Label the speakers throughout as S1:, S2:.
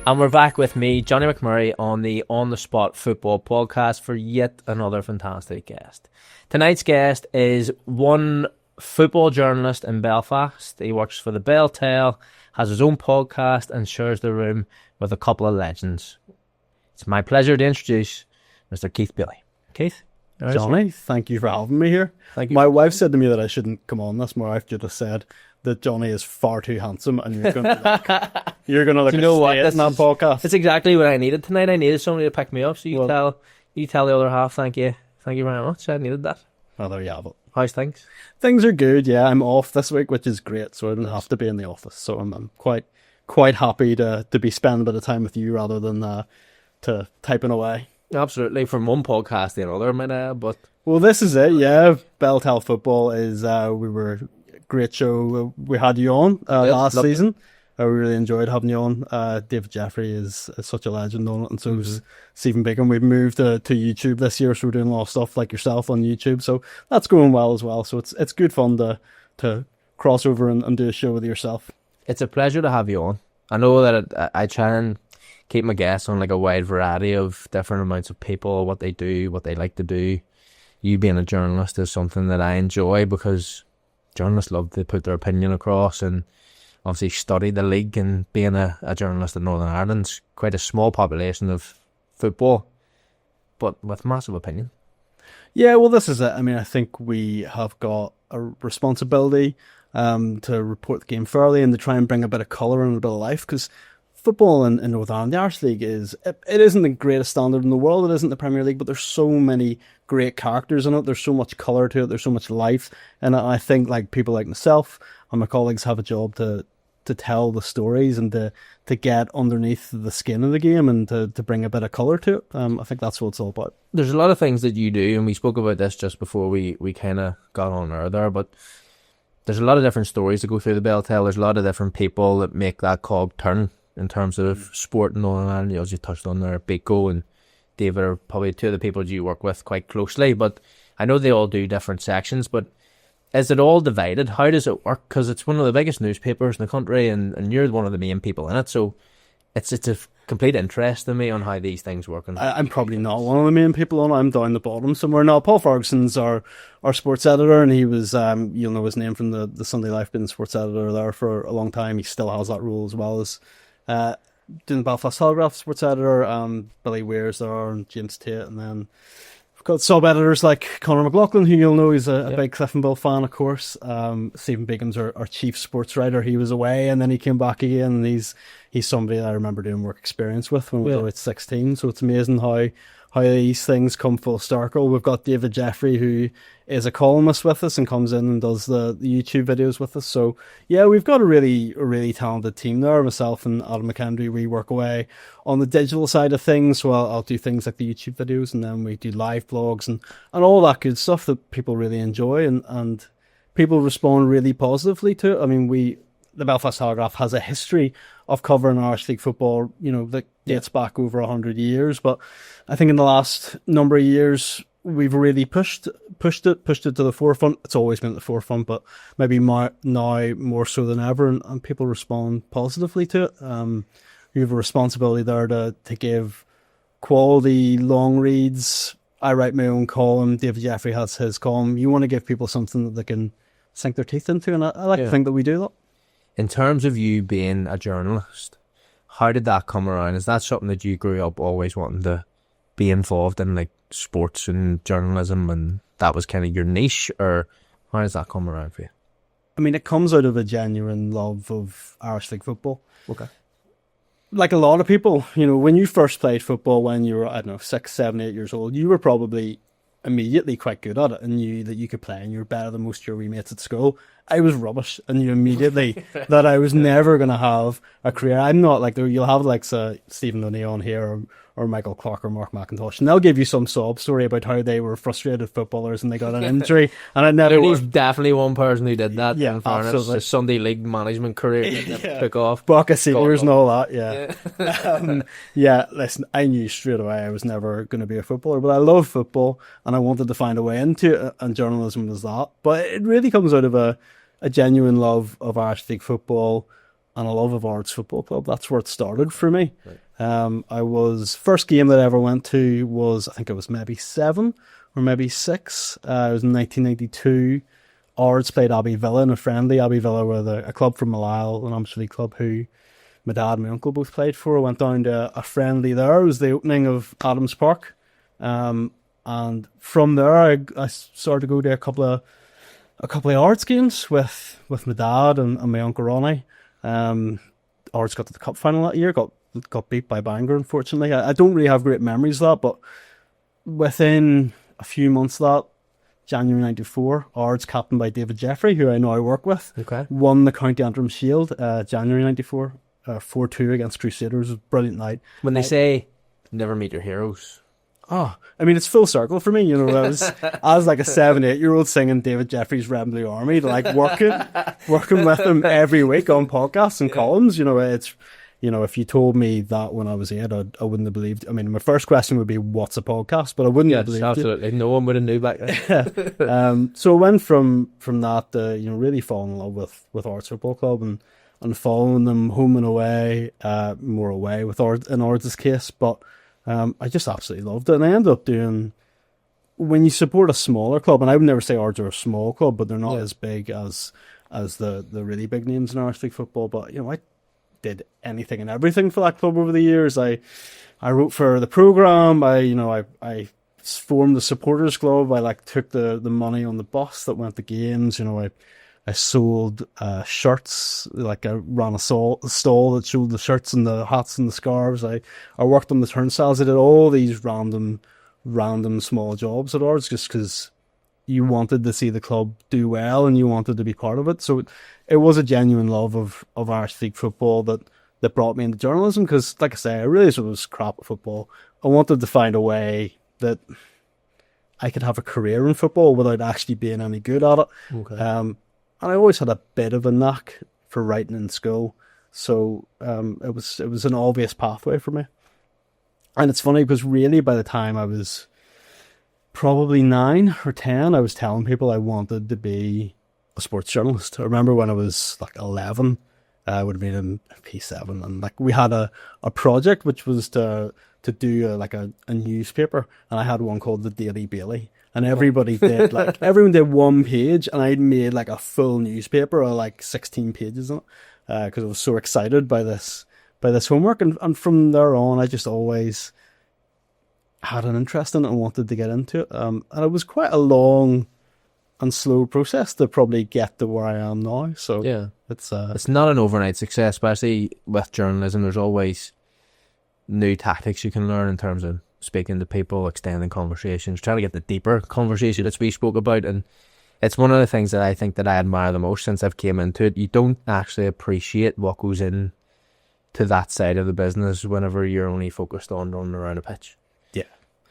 S1: And we're back with me, Johnny McMurray, on the On the Spot Football Podcast for yet another fantastic guest. Tonight's guest is one football journalist in Belfast. He works for the Bell Tale, has his own podcast, and shares the room with a couple of legends. It's my pleasure to introduce Mr. Keith Bailie. Keith?
S2: Johnny, thank you for having me here.
S1: Thank you.
S2: My wife said to me that I shouldn't come on this. My wife just said that Johnny is far too handsome and you're going to look
S1: you know what?
S2: in that podcast.
S1: It's exactly what I needed tonight. I needed somebody to pick me up. So you tell the other half, thank you very much. I needed that.
S2: Oh, there you have it.
S1: How's things?
S2: Things are good, yeah. I'm off this week, which is great, so I don't have to be in the office. So I'm quite happy to be spending a bit of time with you rather than to typing away.
S1: Absolutely, from one podcast to another, but...
S2: Well, this is it, yeah. Bell Tale Football is, great show. We had you on last season. We really enjoyed having you on. David Jeffrey is such a legend on it, and so is Stephen Bacon. We've moved to YouTube this year, so we're doing a lot of stuff like yourself on YouTube. So that's going well as well. So it's good fun to cross over and do a show with yourself.
S1: It's a pleasure to have you on. I know that I try and keep my guests on like a wide variety of different amounts of people, what they do, what they like to do. You being a journalist is something that I enjoy because journalists love to put their opinion across and obviously study the league, and being a journalist in Northern Ireland's quite a small population of football, but with massive opinion.
S2: Yeah, well, this is it. I mean, I think we have got a responsibility to report the game fairly and to try and bring a bit of colour and a bit of life, because football in Northern Ireland, the Irish League, it isn't the greatest standard in the world. It isn't the Premier League, but there's so many great characters in it. There's so much colour to it. There's so much life. And I think like people like myself and my colleagues have a job to tell the stories and to get underneath the skin of the game and to bring a bit of colour to it. I think that's what it's all about.
S1: There's a lot of things that you do, and we spoke about this just before we kind of got on air there, but there's a lot of different stories that go through the Bell Tale. There's a lot of different people that make that cog turn in terms of sport in Northern Ireland. As you touched on there, Biko and David are probably two of the people you work with quite closely, but I know they all do different sections, but is it all divided? How does it work? Because it's one of the biggest newspapers in the country, and you're one of the main people in it, so it's a complete interest in me on how these things work. And
S2: I'm probably not one of the main people on it. I'm down the bottom somewhere. Now, Paul Ferguson's our sports editor, and he was, you'll know his name from the Sunday Life, been sports editor there for a long time. He still has that role, as well as doing the Belfast Telegraph sports editor. Billy Weir's there, and James Tate, and then we've got sub-editors like Conor McLaughlin, who you'll know, he's a big Cliftonville fan, of course. Stephen Bacon's our chief sports writer. He was away and then he came back again, and he's somebody that I remember doing work experience with when we were at 16. So it's amazing how these things come full circle. We've got David Jeffrey, who is a columnist with us and comes in and does the YouTube videos with us. So yeah, we've got a really talented team there. Myself and Adam McKendry, we work away on the digital side of things. So I'll do things like the YouTube videos, and then we do live blogs and all that good stuff that people really enjoy, and people respond really positively to it. I mean, the Belfast Telegraph has a history of covering Irish League football, that dates back over 100 years. But I think in the last number of years, we've really pushed it to the forefront. It's always been at the forefront, but maybe now more so than ever, and people respond positively to it. You have a responsibility there to give quality long reads. I write my own column. David Jeffrey has his column. You want to give people something that they can sink their teeth into, and I like to think that we do that.
S1: In terms of you being a journalist, how did that come around? Is that something that you grew up always wanting to be involved in, like sports and journalism, and that was kind of your niche, or how does that come around for you?
S2: I mean, it comes out of a genuine love of Irish League football.
S1: Okay.
S2: Like a lot of people, when you first played football when you were, 6, 7, 8 years old, you were probably immediately quite good at it and knew that you could play and you were better than most of your wee mates at school. I was rubbish, and knew immediately that I was never going to have a career. I'm not like, you'll have like Stephen O'Neill on here, or Michael Clark or Mark McIntosh, and they'll give you some sob story about how they were frustrated footballers and they got an injury, and I never.
S1: There's definitely one person who did that.
S2: Yeah,
S1: in fairness,
S2: absolutely.
S1: The Sunday League management career took off.
S2: Bucket seniors and all that. Yeah. Listen, I knew straight away I was never going to be a footballer, but I love football and I wanted to find a way into it, and journalism was that. But it really comes out of a genuine love of Irish League football, and a love of Ards Football Club. That's where it started for me.
S1: Right.
S2: First game that I ever went to was, I think it was maybe 7 or maybe 6. It was in 1992. Ards played Abbey Villa in a friendly. Abbey Villa were a club from Malile, an Amsterdam club who my dad and my uncle both played for. I went down to a friendly there. It was the opening of Adams Park. And from there, I started to go to a couple of Ards games with my dad and my uncle Ronnie. Ards got to the cup final that year, got beat by Bangor, unfortunately. I don't really have great memories of that, but within a few months of that, January 94, Ards, captained by David Jeffrey, who I now work with, won the County Antrim Shield, January 94, 4-2 against Crusaders. It was a brilliant night.
S1: When they say never meet your heroes.
S2: Oh, I mean, it's full circle for me. I was like a 7-8-year-old singing David Jeffrey's Red and Blue Army, like working with him every week on podcasts and columns. It's, if you told me that when I was 8, I wouldn't have believed. I mean, my first question would be, what's a podcast? But I wouldn't have believed
S1: absolutely. No one would have knew back then.
S2: So I went from that, really falling in love with Ards Football Club and following them home and away, more away in Ards' case, but I just absolutely loved it. And I ended up doing, when you support a smaller club, and I would never say Ards are a small club, but they're not as big as the really big names in Irish League football. But I did anything and everything for that club over the years. I wrote for the programme. I formed the supporters club. I took the money on the bus that went to games. I sold shirts. I ran a stall that sold the shirts and the hats and the scarves. I worked on the turnstiles. I did all these random small jobs at Ards just because you wanted to see the club do well and you wanted to be part of it. So it was a genuine love of Irish League football that brought me into journalism, because, like I say, I realised it was crap at football. I wanted to find a way that I could have a career in football without actually being any good at it. And I always had a bit of a knack for writing in school, so it was an obvious pathway for me. And it's funny because really by the time I was probably 9 or 10, I was telling people I wanted to be a sports journalist. I remember when I was 11, I would have been in P7, and we had a project which was to do a newspaper, and I had one called the Daily Bailie. And everybody did everyone did one page, and I'd made a full newspaper of 16 pages on it, because I was so excited by this homework. And from there on, I just always had an interest in it and wanted to get into it. And it was quite a long and slow process to probably get to where I am now. So
S1: yeah, it's not an overnight success, especially with journalism. There's always new tactics you can learn in terms of speaking to people, extending conversations, trying to get the deeper conversation that we spoke about. And it's one of the things that I think that I admire the most since I've came into it. You don't actually appreciate what goes in to that side of the business whenever you're only focused on running around a pitch.
S2: Yeah.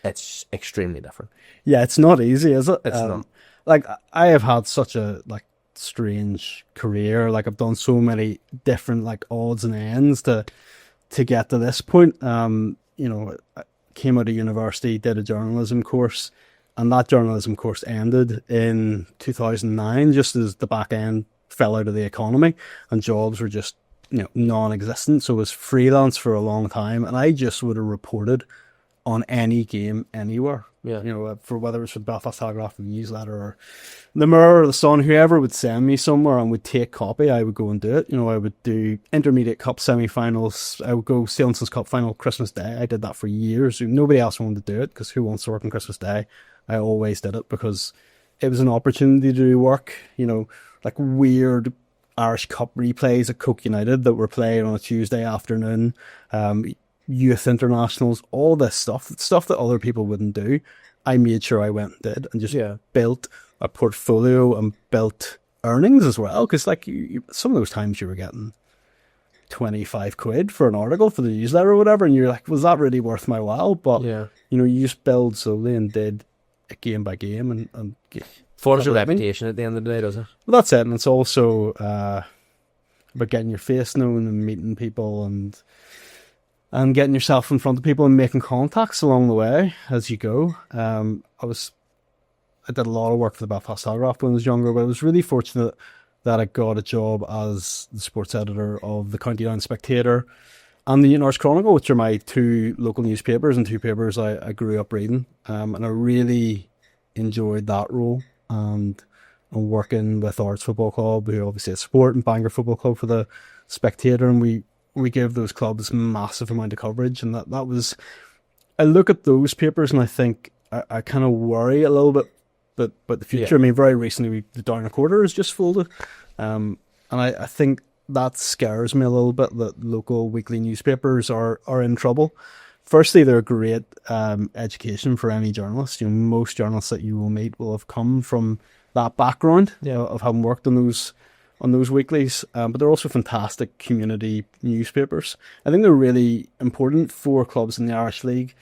S1: It's extremely different.
S2: Yeah, it's not easy, is it?
S1: It's not.
S2: I have had such a strange career. I've done so many different odds and ends to get to this point. I came out of university, did a journalism course, and that journalism course ended in 2009, just as the back end fell out of the economy and jobs were just non-existent. So it was freelance for a long time, and I just would have reported on any game anywhere.
S1: Yeah.
S2: For whether it's for the Belfast Telegraph, the newsletter, or the Mirror or the Sun, whoever would send me somewhere and would take copy, I would go and do it. I would do intermediate cup semi-finals. I would go Sailenson's Cup final Christmas Day. I did that for years. Nobody else wanted to do it because who wants to work on Christmas Day? I always did it because it was an opportunity to do work. Weird Irish Cup replays at Coke United that were played on a Tuesday afternoon. Youth internationals, all this stuff that other people wouldn't do. I made sure I went and did, and just built a portfolio and built earnings as well. Because some of those times you were getting 25 quid for an article for the newsletter or whatever, and you're like, was that really worth my while? But you just build slowly and did it game by game and
S1: forms a reputation at the end of the day, does it?
S2: Well, that's it, and it's also about getting your face known and meeting people and getting yourself in front of people and making contacts along the way as you go. I did a lot of work for the Belfast Telegraph when I was younger, but I was really fortunate that I got a job as the sports editor of the County Down Spectator and the North Chronicle, which are my two local newspapers and two papers I grew up reading. And I really enjoyed that role. And I'm working with Arts Football Club, who obviously is sport, and Bangor Football Club for the Spectator. And we give those clubs massive amount of coverage. And that was, I look at those papers and I think I kind of worry a little bit but the future. I mean, very recently the Down Recorder has just folded. And I think that scares me a little bit, that local weekly newspapers are in trouble. Firstly, they're great education for any journalist. Most journalists that you will meet will have come from that background, of having worked on those weeklies. But they're also fantastic community newspapers. I think they're really important for clubs in the Irish League.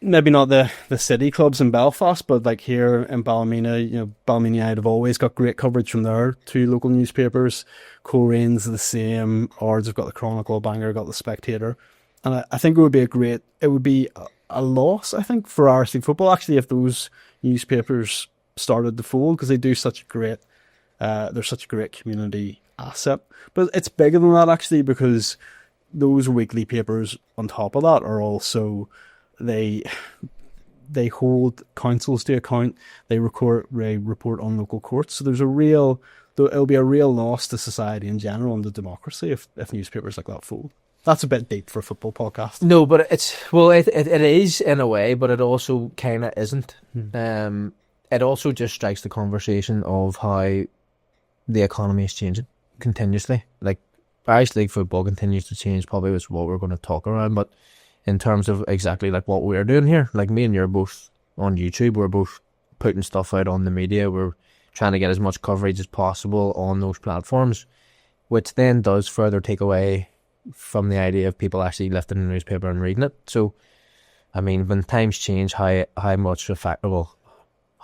S2: Maybe not the city clubs in Belfast, but like here in Ballymena, Ballymena United have always got great coverage from their two local newspapers. Colerane's the same. Ards have got the Chronicle, Bangor got the Spectator. And I think it would be a loss, I think, for Irish League football, actually, if those newspapers started to fold, because they do they're such a great community asset. But it's bigger than that, actually, because those weekly papers on top of that are also, they hold councils to account. They report on local courts. So it'll be a real loss to society in general and to democracy if newspapers like that fold. That's a bit deep for a football podcast.
S1: No, but it is in a way, but it also kind of isn't. It also just strikes the conversation of how the economy is changing continuously. Like, Irish League football continues to change, probably was what we're going to talk around, but in terms of exactly like what we're doing here, like me and you're both on YouTube, we're both putting stuff out on the media, we're trying to get as much coverage as possible on those platforms, which then does further take away from the idea of people actually lifting the newspaper and reading it. So, I mean, when times change, how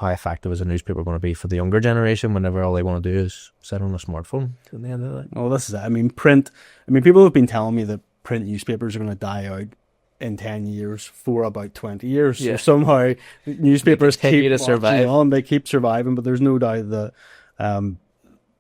S1: effective is a newspaper going to be for the younger generation whenever all they want to do is sit on a smartphone at the end of the day?
S2: Well, this is it. I mean, people have been telling me that print newspapers are going to die out in 10 years for about 20 years. Yeah. So somehow newspapers keep to survive. On, they keep surviving, but there's no doubt that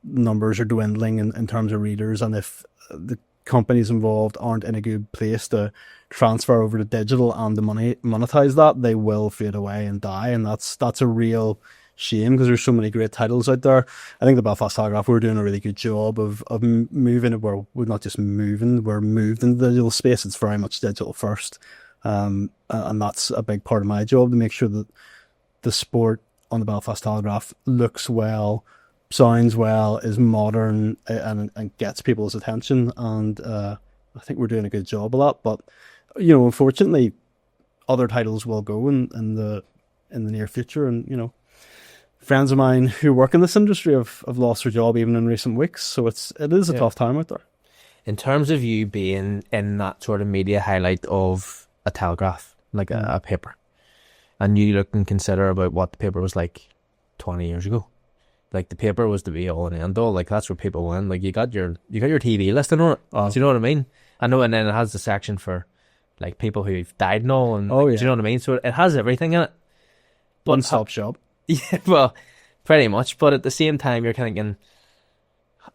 S2: numbers are dwindling in terms of readers, and if the companies involved aren't in a good place to transfer over to digital and to monetize that, they will fade away and die, and that's a real shame, because there's so many great titles out there. I think the Belfast Telegraph, we're doing a really good job of moving it. We're not just moving, we're moved into the digital space. It's very much digital first, and that's a big part of my job, to make sure that the sport on the Belfast Telegraph looks well, sounds well, is modern, and gets people's attention. And I think we're doing a good job of that. But unfortunately, other titles will go in the near future, and friends of mine who work in this industry have lost their job even in recent weeks. So it is a tough time out there.
S1: In terms of you being in that sort of media highlight of a Telegraph, like a paper, and you look and consider about what the paper was like 20 years ago. Like, the paper was the be all and end all. Like, that's where people went. Like, you got your TV listing on it. Do you know what I mean? I know, and then it has the section for like people who've died and all, and do you know what I mean? So it has everything in it.
S2: One-stop shop.
S1: Yeah, well, pretty much. But at the same time, you're thinking,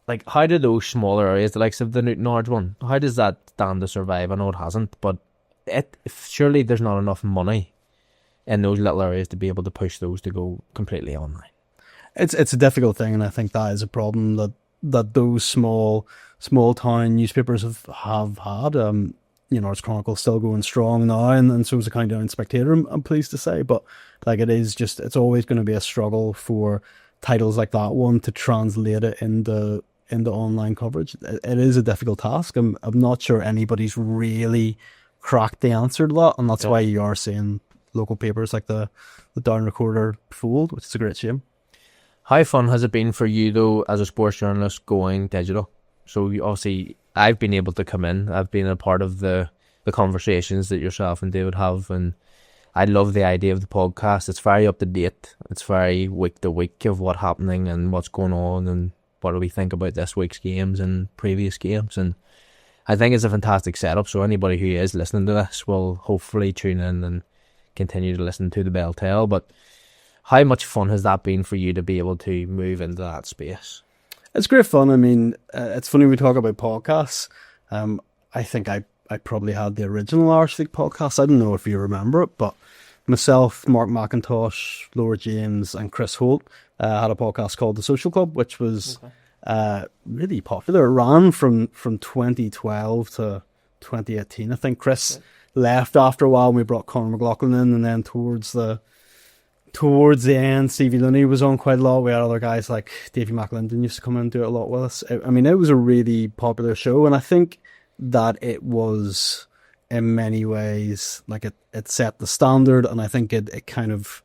S1: like, how do those smaller areas, the likes of the Newton Ards one, how does that stand to survive? I know it hasn't, but surely there's not enough money in those little areas to be able to push those to go completely online.
S2: It's a difficult thing, and I think that is a problem that those small town newspapers have had. Arts Chronicle still going strong now, and so is the County Down Spectator, I'm pleased to say. But like, it's always going to be a struggle for titles like that one to translate it into online coverage. It is a difficult task. I'm not sure anybody's really cracked the answer to that, and that's why you are seeing local papers like the Down Recorder fold, which is a great shame.
S1: How fun has it been for you, though, as a sports journalist, going digital? So obviously, I've been able to come in. I've been a part of the conversations that yourself and David have, and I love the idea of the podcast. It's very up to date. It's very week to week of what's happening and what's going on and what do we think about this week's games and previous games. And I think it's a fantastic setup. So anybody who is listening to this will hopefully tune in and continue to listen to the Bell Tell. But how much fun has that been for you to be able to move into that space?
S2: It's great fun. I mean, it's funny we talk about podcasts. I think I probably had the original Irish League podcast. I don't know if you remember it, but myself, Mark McIntosh, Laura James, and Chris Holt had a podcast called The Social Club, which was really popular. It ran from 2012 to 2018. I think Chris left after a while, and we brought Conor McLaughlin in, and then towards the end, Stevie Looney was on quite a lot. We had other guys like Davey McLinden used to come in and do it a lot with us. I mean, it was a really popular show, and I think that it was, in many ways, like it set the standard, and I think it kind of,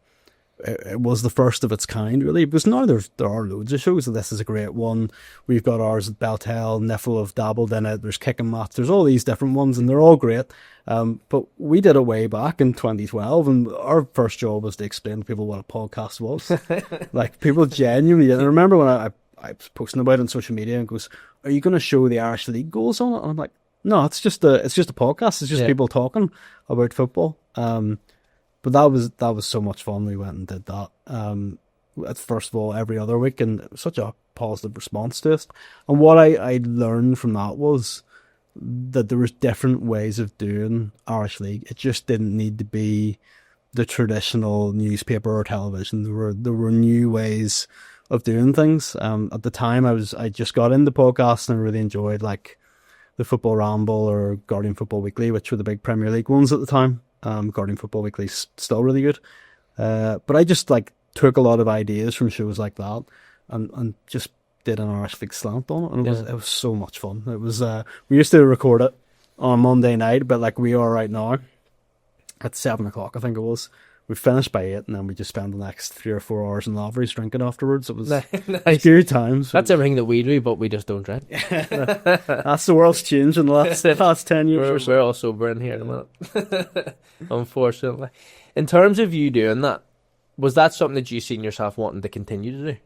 S2: it was the first of its kind, really. Because now there are loads of shows, and this is a great one. We've got ours at Beltel, Niffle have dabbled in it, there's Kick and Match, there's all these different ones, and they're all great. But we did it way back in 2012, and our first job was to explain to people what a podcast was. Like, people genuinely, and I remember when I was posting about it on social media, and goes, "Are you going to show the Irish League goals on it?" And I'm like, "No, it's just a podcast. It's just people talking about football." But that was so much fun. We went and did that. First of all, every other week, and it was such a positive response to it. And what I learned from that was that there was different ways of doing Irish League. It just didn't need to be the traditional newspaper or television. There were new ways of doing things. At the time, I just got into podcasts, and I really enjoyed like the Football Ramble or Guardian Football Weekly, which were the big Premier League ones at the time. Guardian Football Weekly's still really good. But I just like took a lot of ideas from shows like that and just did an Irish League slant on it, and it was so much fun. It was we used to record it on Monday night, but like we are right now at 7:00, I think it was. We finished by 8, and then we just spent the next 3 or 4 hours in Lavery's drinking afterwards. It was
S1: nice.
S2: Good times.
S1: That's everything that we do, but we just don't drink.
S2: That's the world's changed in the last 10 years.
S1: We're all sober in here at the minute, unfortunately. In terms of you doing that, was that something that you seen yourself wanting to continue to do?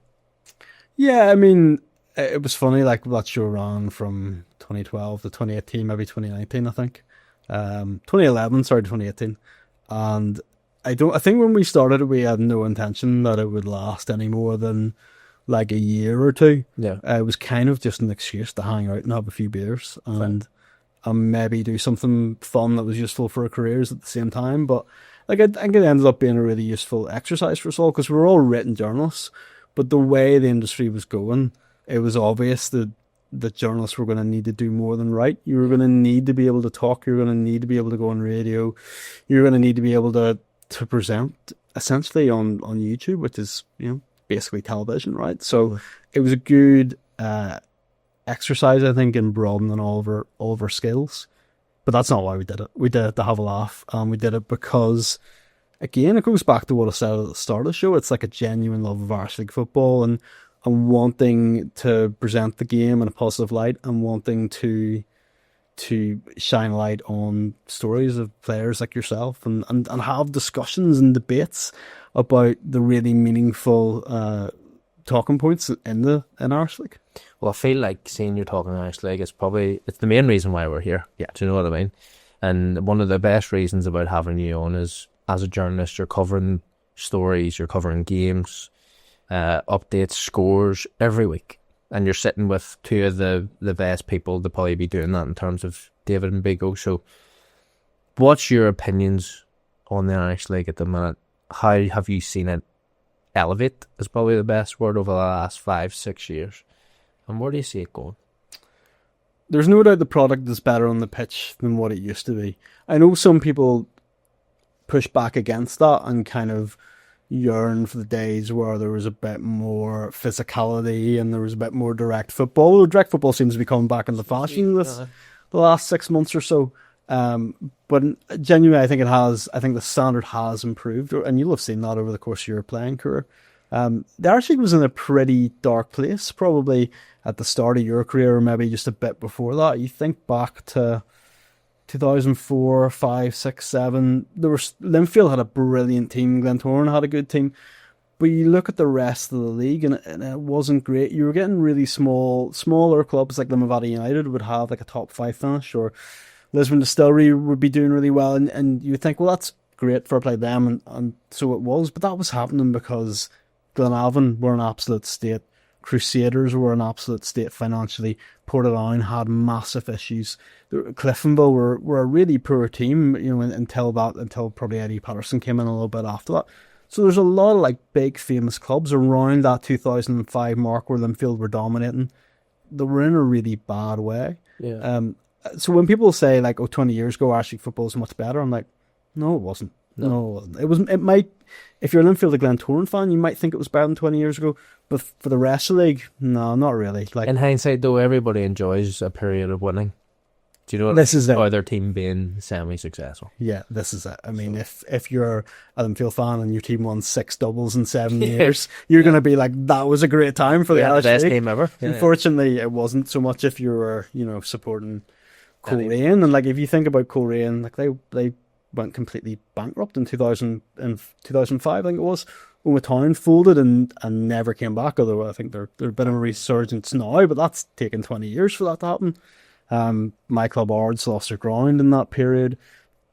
S2: Yeah, I mean, it was funny. Like, that show ran from 2012 to 2018, maybe 2019, I think. 2011, sorry, 2018, and I think when we started it, we had no intention that it would last any more than like a year or two.
S1: Yeah.
S2: It was kind of just an excuse to hang out and have a few beers and maybe do something fun that was useful for our careers at the same time. But like, I think it ended up being a really useful exercise for us all, because we were all written journalists. But the way the industry was going, it was obvious that journalists were going to need to do more than write. You were going to need to be able to talk. You were going to need to be able to go on radio. You were going to need to be able to present essentially on YouTube, which is, basically television, right? So it was a good exercise, I think, in broadening all of our skills. But that's not why we did it. We did it to have a laugh. We did it because, again, it goes back to what I said at the start of the show. It's like a genuine love of Irish League football, and wanting to present the game in a positive light, and wanting to shine a light on stories of players like yourself, and have discussions and debates about the really meaningful talking points in Irish League.
S1: Well, I feel like seeing you talking Irish League is it's the main reason why we're here.
S2: Yeah.
S1: Do you know what I mean? And one of the best reasons about having you on is, as a journalist, you're covering stories, you're covering games, updates, scores every week. And you're sitting with two of the best people to probably be doing that in terms of David and Big O. So what's your opinions on the Irish League at the minute? How have you seen it elevate, is probably the best word, over the last 5-6 years? And where do you see it going?
S2: There's no doubt the product is better on the pitch than what it used to be. I know some people push back against that and kind of yearn for the days where there was a bit more physicality and there was a bit more direct football. Direct football seems to be coming back into fashion the last 6 months or so. But genuinely, I think it has. I think the standard has improved, and you'll have seen that over the course of your playing career. The Irish League was in a pretty dark place, probably at the start of your career, or maybe just a bit before that. You think back to 2004, 5, 6, 7. Linfield had a brilliant team. Glentoran had a good team. But you look at the rest of the league, and it wasn't great. You were getting really smaller clubs like Limavady United would have like a top 5 finish, or Lisbon Distillery would be doing really well. And you would think, well, that's great, fair play them. And so it was. But that was happening because Glenavon were in absolute state. Crusaders were an absolute state financially. Portadown had massive issues. Cliftonville were a really poor team, until probably Eddie Patterson came in a little bit after that. So there's a lot of big famous clubs around that 2005 mark where Linfield were dominating. They were in a really bad way.
S1: Yeah.
S2: So when people say 20 years ago Irish League football is much better, I'm like, no, it wasn't. No, it wasn't. It might, if you're a Linfield or Glentoran fan, you might think it was better than 20 years ago. But for the rest of the league, no, not really.
S1: In hindsight, though, everybody enjoys a period of winning. Do you know what?
S2: This is it.
S1: Or their team being semi-successful.
S2: Yeah, this is it. I mean, if you're a Linfield fan and your team won 6 doubles in 7 years, you're going to be like, that was a great time for the Irish
S1: best
S2: League.
S1: game ever.
S2: Unfortunately, it wasn't so much if you were, supporting Coleraine. And if you think about Coleraine, they went completely bankrupt in 2005, I think it was. Oma Town folded and never came back, although I think they're a bit of a resurgence now, but that's taken 20 years for that to happen. My club Ards lost their ground in that period.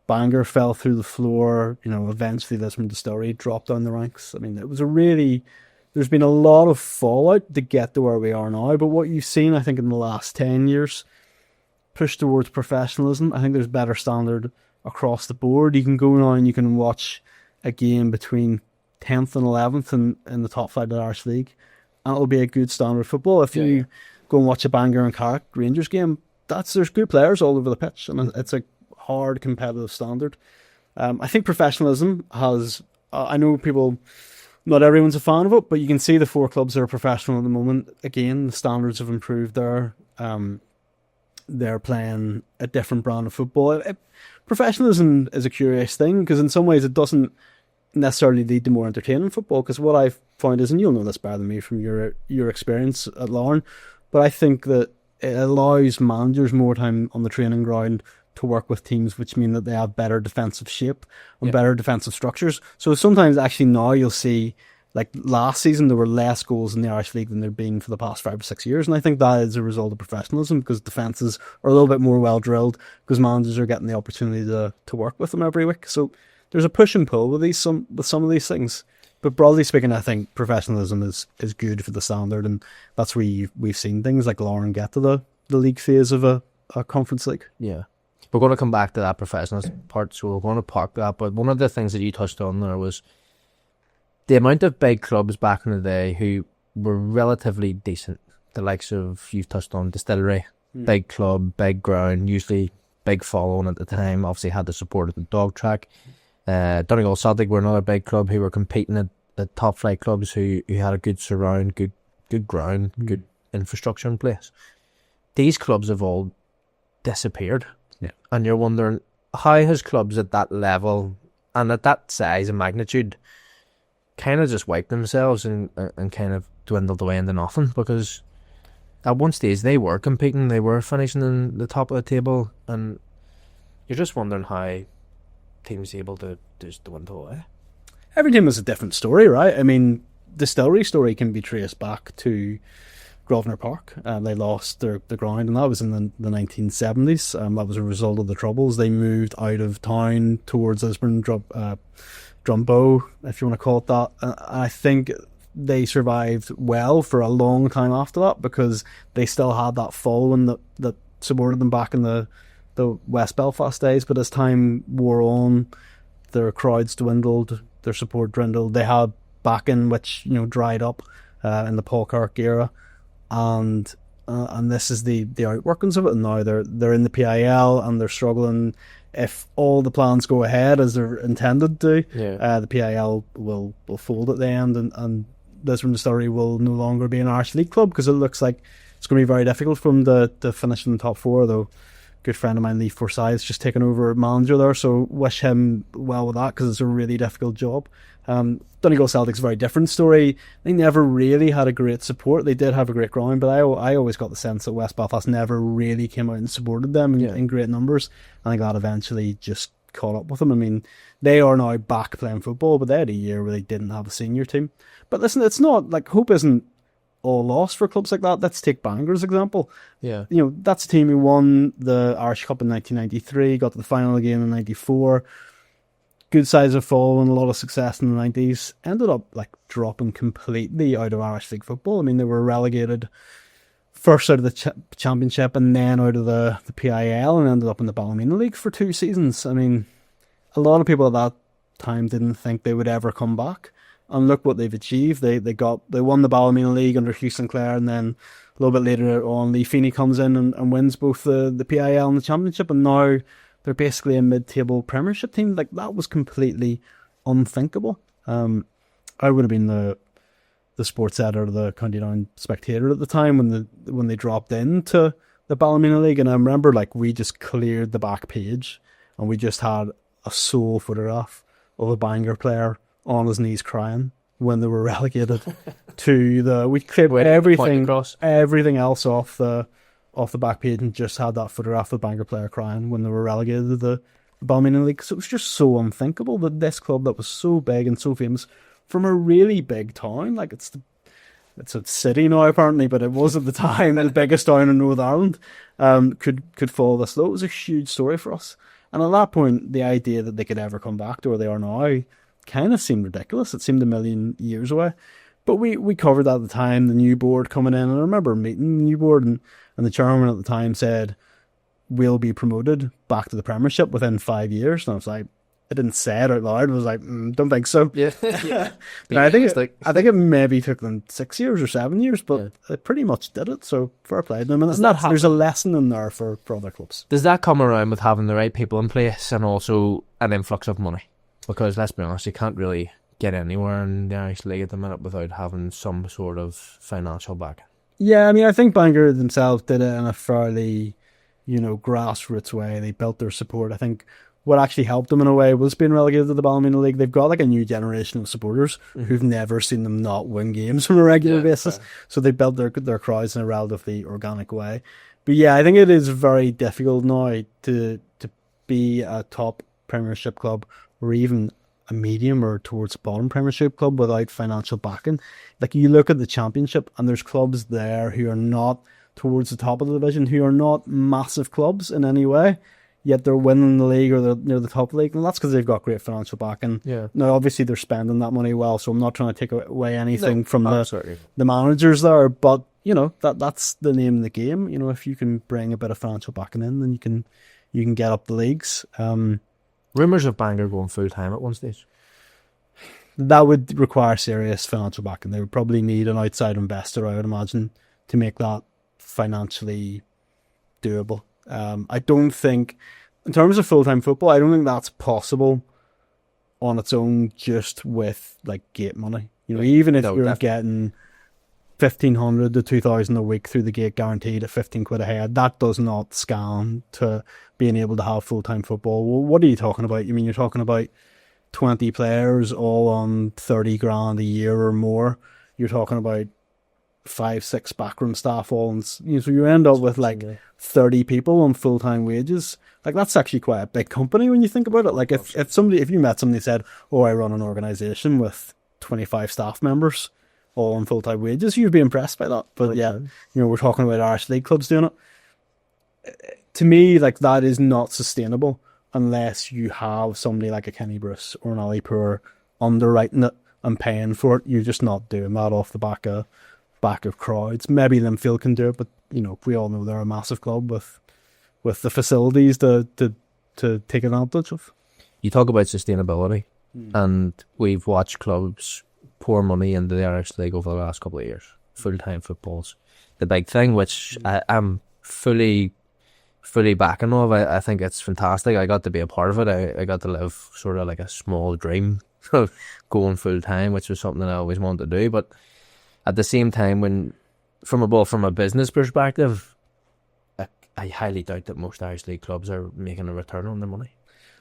S2: Bangor fell through the floor. Eventually Lisbon Distillery dropped down the ranks. I mean, it was there's been a lot of fallout to get to where we are now, but what you've seen, I think, in the last 10 years, push towards professionalism. I think there's better standard across the board. You can go now and you can watch a game between 10th and 11th in the top flight of the Irish League, and it'll be a good standard of football. If you go and watch a Bangor and Carrick Rangers game, there's good players all over the pitch, and it's a hard competitive standard. I think professionalism has, I know not everyone's a fan of it, but you can see the 4 clubs that are professional at the moment. Again, the standards have improved there. They're playing a different brand of football. Professionalism is a curious thing, because in some ways it doesn't necessarily lead to more entertaining football, because what I've found is, and you'll know this better than me from your experience at Lauren, but I think that it allows managers more time on the training ground to work with teams, which mean that they have better defensive shape and better defensive structures. So sometimes actually now you'll see, last season there were less goals in the Irish League than there have been for the past 5 or 6 years, and I think that is a result of professionalism, because defences are a little bit more well drilled, because managers are getting the opportunity to work with them every week. So there's a push and pull with some of these things. But broadly speaking, I think professionalism is good for the standard, and that's where we've seen things like Lauren get to the league phase of a conference league.
S1: Yeah. We're going to come back to that professionalism part, so we're going to park that. But one of the things that you touched on there was the amount of big clubs back in the day who were relatively decent. The likes of, you've touched on Distillery, big club, big ground, usually big following at the time, obviously had the support of the dog track. Donegal Celtic were another big club who were competing at the top flight clubs who had a good surround, good ground, good infrastructure in place. These clubs have all disappeared.
S2: Yeah.
S1: And you're wondering, how has clubs at that level and at that size and magnitude kind of just wiped themselves and kind of dwindled away into nothing? Because at one stage they were competing, they were finishing in the top of the table, and you're just wondering how teams able to just dwindle away.
S2: Every team has a different story, right? I mean, Distillery story can be traced back to Grosvenor Park. They lost their ground, and that was in the 1970s. That was a result of the Troubles. They moved out of town towards Lisburn, Drumbo, if you want to call it that. I think they survived well for a long time after that, because they still had that following that supported them back in the West Belfast days. But as time wore on, their crowds dwindled, their support dwindled. They had backing, which dried up in the Paul Kirk era, and this is the outworkings of it. And now they're in the PIL and they're struggling. If all the plans go ahead as they're intended to, the PIL will fold at the end, and Lisburn Distillery will no longer be an Irish League club, because it looks like it's going to be very difficult for them to finish in the top 4, though. Good friend of mine, Lee Forsyth's just taken over manager there, so wish him well with that, because it's a really difficult job. Donegal Celtic's a very different story. They never really had a great support. They did have a great ground, but I always got the sense that West Belfast never really came out and supported them in great numbers. I think that eventually just caught up with them. I mean, they are now back playing football, but they had a year where they didn't have a senior team. But listen, it's not like hope isn't all lost for clubs like that. Let's take Bangor as an example.
S1: Yeah.
S2: That's a team who won the Irish Cup in 1993, got to the final again in 94. good sized fall and a lot of success in the 90s, ended up like dropping completely out of Irish League football. I mean, they were relegated first out of the Championship and then out of the PIL, and ended up in the Ballymena League for 2 seasons. I mean, a lot of people at that time didn't think they would ever come back. And look what they've achieved. They won the Ballymena League under Hugh Sinclair, and then a little bit later on, Lee Feeney comes in and wins both the PIL and the Championship, and now they're basically a mid-table Premiership team. Like, that was completely unthinkable. I would have been the sports editor of the County Down Spectator at the time when they dropped into the Ballymena League, and I remember like we just cleared the back page and we just had a sole photograph of a Bangor player on his knees crying when they were relegated to we cleared everything else off the back page and just had that photograph of the Bangor player crying when they were relegated to the Ballymena League. So it was just so unthinkable that this club that was so big and so famous from a really big town, like it's a city now apparently, but it was at the time the biggest town in Northern Ireland, could fall this low. It was a huge story for us. And at that point, the idea that they could ever come back to where they are now kind of seemed ridiculous. It seemed a million years away. But we covered that at the time, the new board coming in, and I remember meeting the new board, and the chairman at the time said, we'll be promoted back to the Premiership within 5 years. And I was like, I didn't say it out loud. I was like, don't think so.
S1: Yeah.
S2: I think it maybe took them 6 years or 7 years, but they pretty much did it. So fair play to them. And there's a lesson in there for other clubs.
S1: Does that come around with having the right people in place and also an influx of money? Because let's be honest, you can't really get anywhere in the Irish League at the minute without having some sort of financial backing.
S2: Yeah, I mean, I think Bangor themselves did it in a fairly, grassroots way. They built their support. I think what actually helped them in a way was being relegated to the Ballymena League. They've got like a new generation of supporters who've never seen them not win games on a regular basis. Fair. So they built their crowds in a relatively organic way. But yeah, I think it is very difficult now to be a top Premiership club or even a medium or towards bottom Premiership club without financial backing. Like, you look at the Championship and there's clubs there who are not towards the top of the division, who are not massive clubs in any way, yet they're winning the league or they're near the top league, and that's because they've got great financial backing. Yeah. Now, obviously, they're spending that money well, so I'm not trying to take away anything from the managers there, but that's the name of the game. If you can bring a bit of financial backing in, then you can get up the leagues.
S1: Rumours of Bangor going full time at one stage.
S2: That would require serious financial backing. They would probably need an outside investor, I would imagine, to make that financially doable. I don't think, in terms of full-time football, I don't think that's possible on its own just with like gate money. Even if you're getting 1,500 to 2,000 a week through the gate guaranteed at 15 quid a head, that does not scan to being able to have full-time football. Well, what are you talking about? You're talking about 20 players all on 30 grand a year or more. You're talking about 5-6 backroom staff all on, so you end up with like 30 people on full-time wages. Like, that's actually quite a big company when you think about it. Like, if you met somebody who said, oh, I run an organisation with 25 staff members all on full-time wages, you'd be impressed by that. But we're talking about Irish League clubs doing it. To me, like, that is not sustainable unless you have somebody like a Kenny Bruce or an Ali Poor underwriting it and paying for it. You're just not doing that off the back of crowds. Maybe Linfield can do it, but we all know they're a massive club with the facilities to take advantage of.
S1: You talk about sustainability, and we've watched clubs pour money into the Irish League over the last couple of years. Full-time football's the big thing, which I'm fully backing of. I think it's fantastic. I got to be a part of it. I got to live sort of like a small dream of going full-time, which was something I always wanted to do. But at the same time, from a business perspective, I highly doubt that most Irish League clubs are making a return on their money.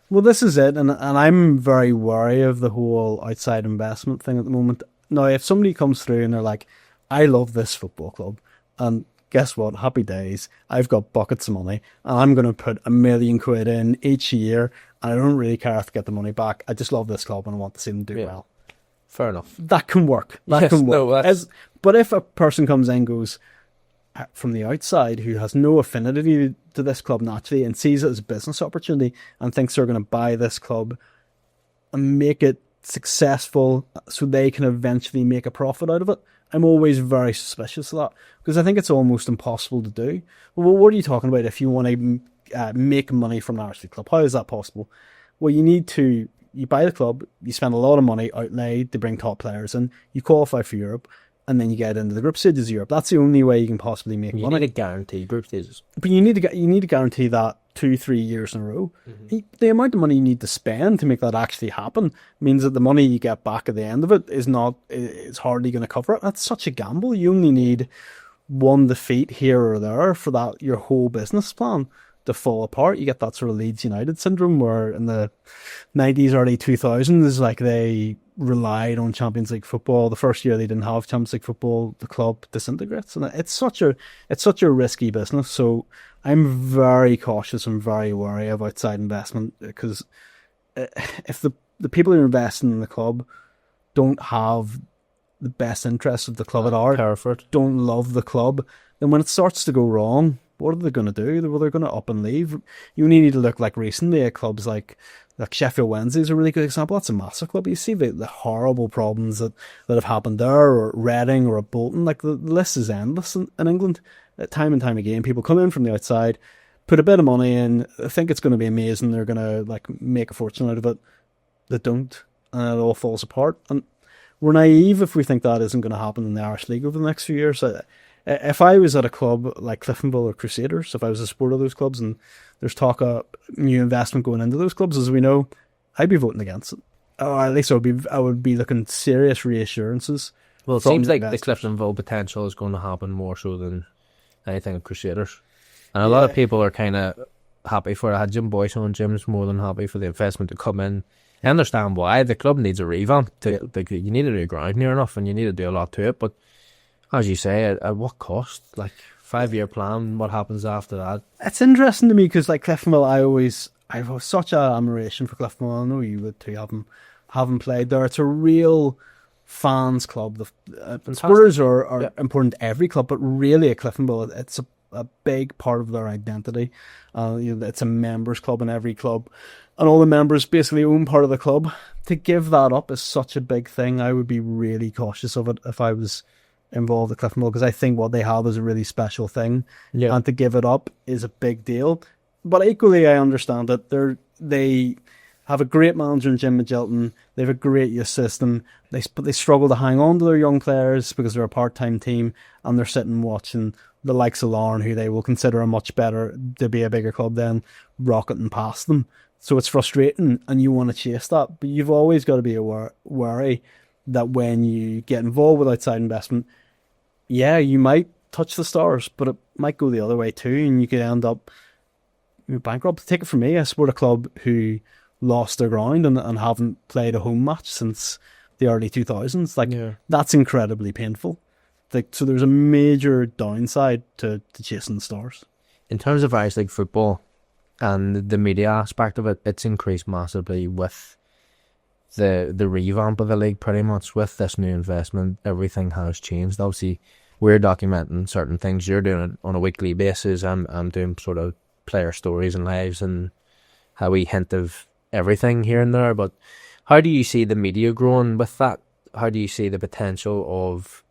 S2: Well, this is it, and I'm very wary of the whole outside investment thing at the moment. Now, if somebody comes through and they're like, I love this football club, and guess what? Happy days. I've got buckets of money, and I'm going to put £1 million in each year, and I don't really care if I get the money back. I just love this club, and I want to see them do well.
S1: Fair enough.
S2: That can work. That can work. But if a person comes in and goes from the outside who has no affinity to this club naturally and sees it as a business opportunity and thinks they're going to buy this club and make it successful so they can eventually make a profit out of it, I'm always very suspicious of that, because I think it's almost impossible to do. Well, what are you talking about if you want to make money from an Irish League club? How is that possible? Well, you buy the club, you spend a lot of money outlay to bring top players in, you qualify for Europe, and then you get into the group stages of Europe. That's the only way you can possibly make money.
S1: You need to guarantee group stages.
S2: But you need to guarantee that 2-3 years in a row. The amount of money you need to spend to make that actually happen means that the money you get back at the end of it is hardly going to cover it. That's such a gamble. You only need one defeat here or there for that your whole business plan to fall apart. You get that sort of Leeds United syndrome where in the 90s, early 2000s, like they relied on Champions League football. The first year they didn't have Champions League football, the club disintegrates, and it's such a risky business. So I'm very cautious and very wary of outside investment, because if the people who are investing in the club don't have the best interests of the club at heart, don't love the club, then when it starts to go wrong, what are they going to do? Well, they're going to up and leave. You only need to look like recently at clubs like Sheffield Wednesday is a really good example. That's a massive club. You see the horrible problems that have happened there, or Reading or Bolton. Like the list is endless in England. Time and time again, people come in from the outside, put a bit of money in, think it's going to be amazing, they're going to like make a fortune out of it. They don't, and it all falls apart. And we're naive if we think that isn't going to happen in the Irish League over the next few years. If I was at a club like Cliftonville or Crusaders, if I was a supporter of those clubs and there's talk of new investment going into those clubs, as we know, I'd be voting against it. Or at least I would be looking serious reassurances.
S1: Well, it seems like the Cliftonville potential is going to happen more so than anything at Crusaders. And a lot of people are kind of happy for it. I had Jim Boyce on. Jim's more than happy for the investment to come in. I understand why. The club needs a revamp. You need to do ground near enough, and you need to do a lot to it. But as you say, at what cost? Like 5-year plan, what happens after that? It's
S2: interesting to me because like Cliftonville, I have such an admiration for Cliftonville. I know you would too, having played there. It's a real fans club. The supporters are important to every club, but really at Cliftonville, it's a big part of their identity. It's a members club in every club, and all the members basically own part of the club. To give that up is such a big thing. I would be really cautious of it if I was involved at Cliftonville, because I think what they have is a really special thing, and to give it up is a big deal. But equally, I understand that they have a great manager in Jim Magilton. They have a great youth system. But they struggle to hang on to their young players because they're a part-time team, and they're sitting watching the likes of Larne, who they will consider a much better, to be a bigger club than, rocketing past them. So it's frustrating, and you want to chase that. But you've always got to be wary that when you get involved with outside investment, you might touch the stars, but it might go the other way too, and you could end up bankrupt. Take it from me, I support a club who lost their ground and haven't played a home match since the early 2000s. That's incredibly painful. So there's a major downside to chasing the stars.
S1: In terms of Irish League football and the media aspect of it, it's increased massively with the revamp of the league. Pretty much with this new investment, everything has changed. Obviously, we're documenting certain things. You're doing it on a weekly basis. I'm doing sort of player stories and lives and how we hint of everything here and there. But how do you see the media growing with that? How do you see the potential of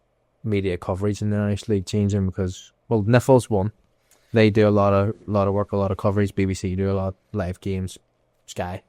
S1: media coverage in the Irish League changing? Because, well, Niffle's one. They do a lot of work, a lot of coverage. BBC do a lot of live games. Sky.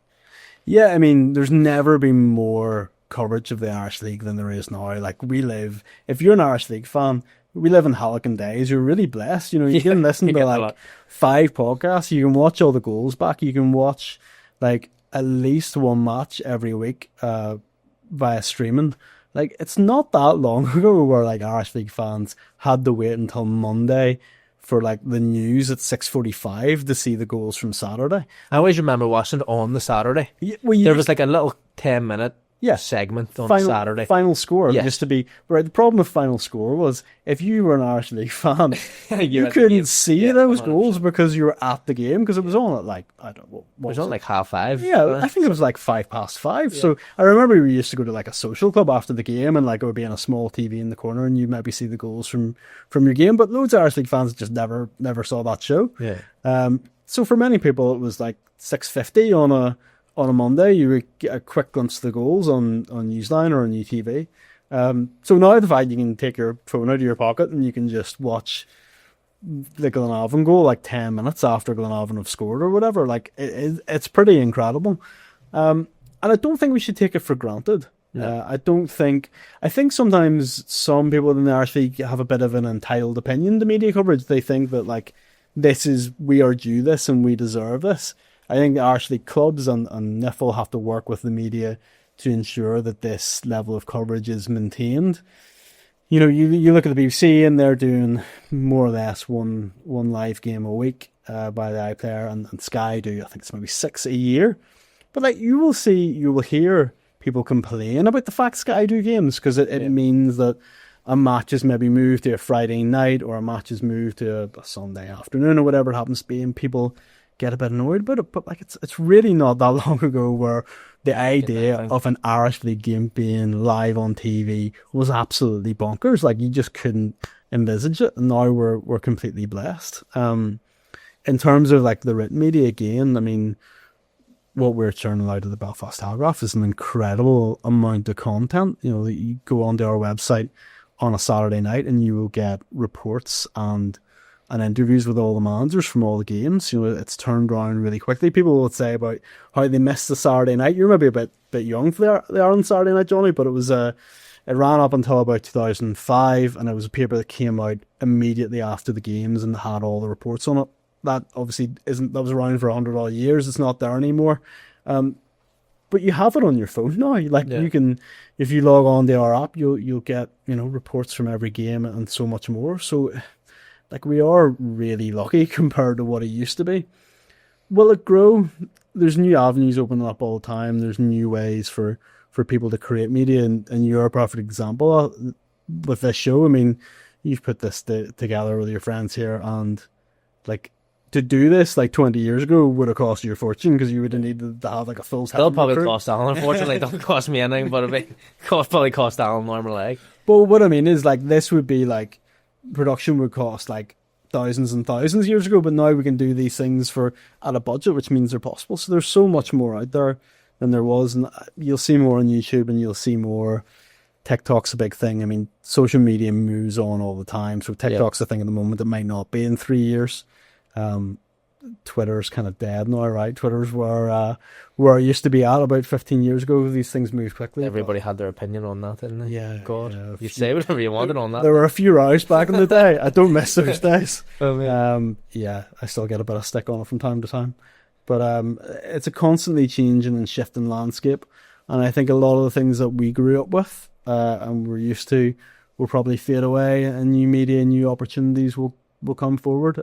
S2: Yeah, I mean, there's never been more coverage of the Irish League than there is now. Like, if you're an Irish League fan, we live in Halligan days. You're really blessed. You can listen to like 5 podcasts. You can watch all the goals back. You can watch like at least one match every week via streaming. Like, it's not that long ago where like Irish League fans had to wait until Monday for like the news at 6:45 to see the goals from Saturday.
S1: I always remember watching it on the Saturday. There was like a little 10-minute segment on Saturday.
S2: Final score used to be right. The problem with final score was if you were an Irish League fan, you couldn't see those goals because you were at the game, because it was on at like, I don't know,
S1: it was on like 5:30.
S2: Yeah, I think it was like 5:05. Yeah. So I remember we used to go to like a social club after the game, and like it would be on a small TV in the corner, and you'd maybe see the goals from your game. But loads of Irish League fans just never saw that show.
S1: Yeah.
S2: So for many people, it was like 6:50 on a Monday, you would get a quick glimpse of the goals on Newsline or on UTV. So now the fact you can take your phone out of your pocket and you can just watch the Glenavon goal like 10 minutes after Glenavon have scored or whatever, like it's pretty incredible. And I don't think we should take it for granted. I think sometimes some people in the Irish League have a bit of an entitled opinion to media coverage. They think that like we are due this and we deserve this. I think the Irish League clubs and NIFL have to work with the media to ensure that this level of coverage is maintained. You know, you look at the BBC and they're doing more or less one live game a week by the iPlayer, and Sky do, I think it's maybe 6 a year. But like you will hear people complain about the fact Sky do games because it means that a match is maybe moved to a Friday night or a match is moved to a Sunday afternoon or whatever it happens to be, and people get a bit annoyed about it. But like it's really not that long ago where the idea of an Irish League game being live on TV was absolutely bonkers. Like you just couldn't envisage it. And now we're completely blessed. In terms of like the written media, again, I mean, what we're churning out of the Belfast Telegraph is an incredible amount of content. You know, you go onto our website on a Saturday night and you will get reports and interviews with all the managers from all the games. You know, it's turned around really quickly. People will say about how they missed the Saturday night. You're maybe a bit young for the Ireland Saturday night, Johnny, but it ran up until about 2005, and it was a paper that came out immediately after the games and had all the reports on it. That obviously that was around for 100 odd years. It's not there anymore. But you have it on your phone now. Like you can, if you log on to our app, you'll get, you know, reports from every game and so much more. So like we are really lucky compared to what it used to be. Will it grow? There's new avenues opening up all the time. There's new ways for people to create media, and you're a perfect example with this show. I mean, you've put this together with your friends here, and like to do this like 20 years ago would have cost you a fortune because you would have needed to have like a full.
S1: Still probably cost Alan. Unfortunately, it doesn't cost me anything, but it probably cost Alan normal leg.
S2: But what I mean is like this would be like production would cost like thousands and thousands years ago, but now we can do these things at a budget, which means they're possible. So there's so much more out there than there was, and you'll see more on YouTube, and you'll see more. TikTok's a big thing. I mean, social media moves on all the time, so TikTok's a thing at the moment. It might not be in 3 years. Twitter's kind of dead now, right? Twitter's where it used to be at about 15 years ago. These things move quickly.
S1: Everybody had their opinion on that, didn't they?
S2: Yeah.
S1: God, you say whatever you wanted on that.
S2: There were a few rows back in the day. I don't miss those days.
S1: Oh, man.
S2: I still get a bit of stick on it from time to time. But it's a constantly changing and shifting landscape. And I think a lot of the things that we grew up with and we're used to will probably fade away, and new media and new opportunities will come forward.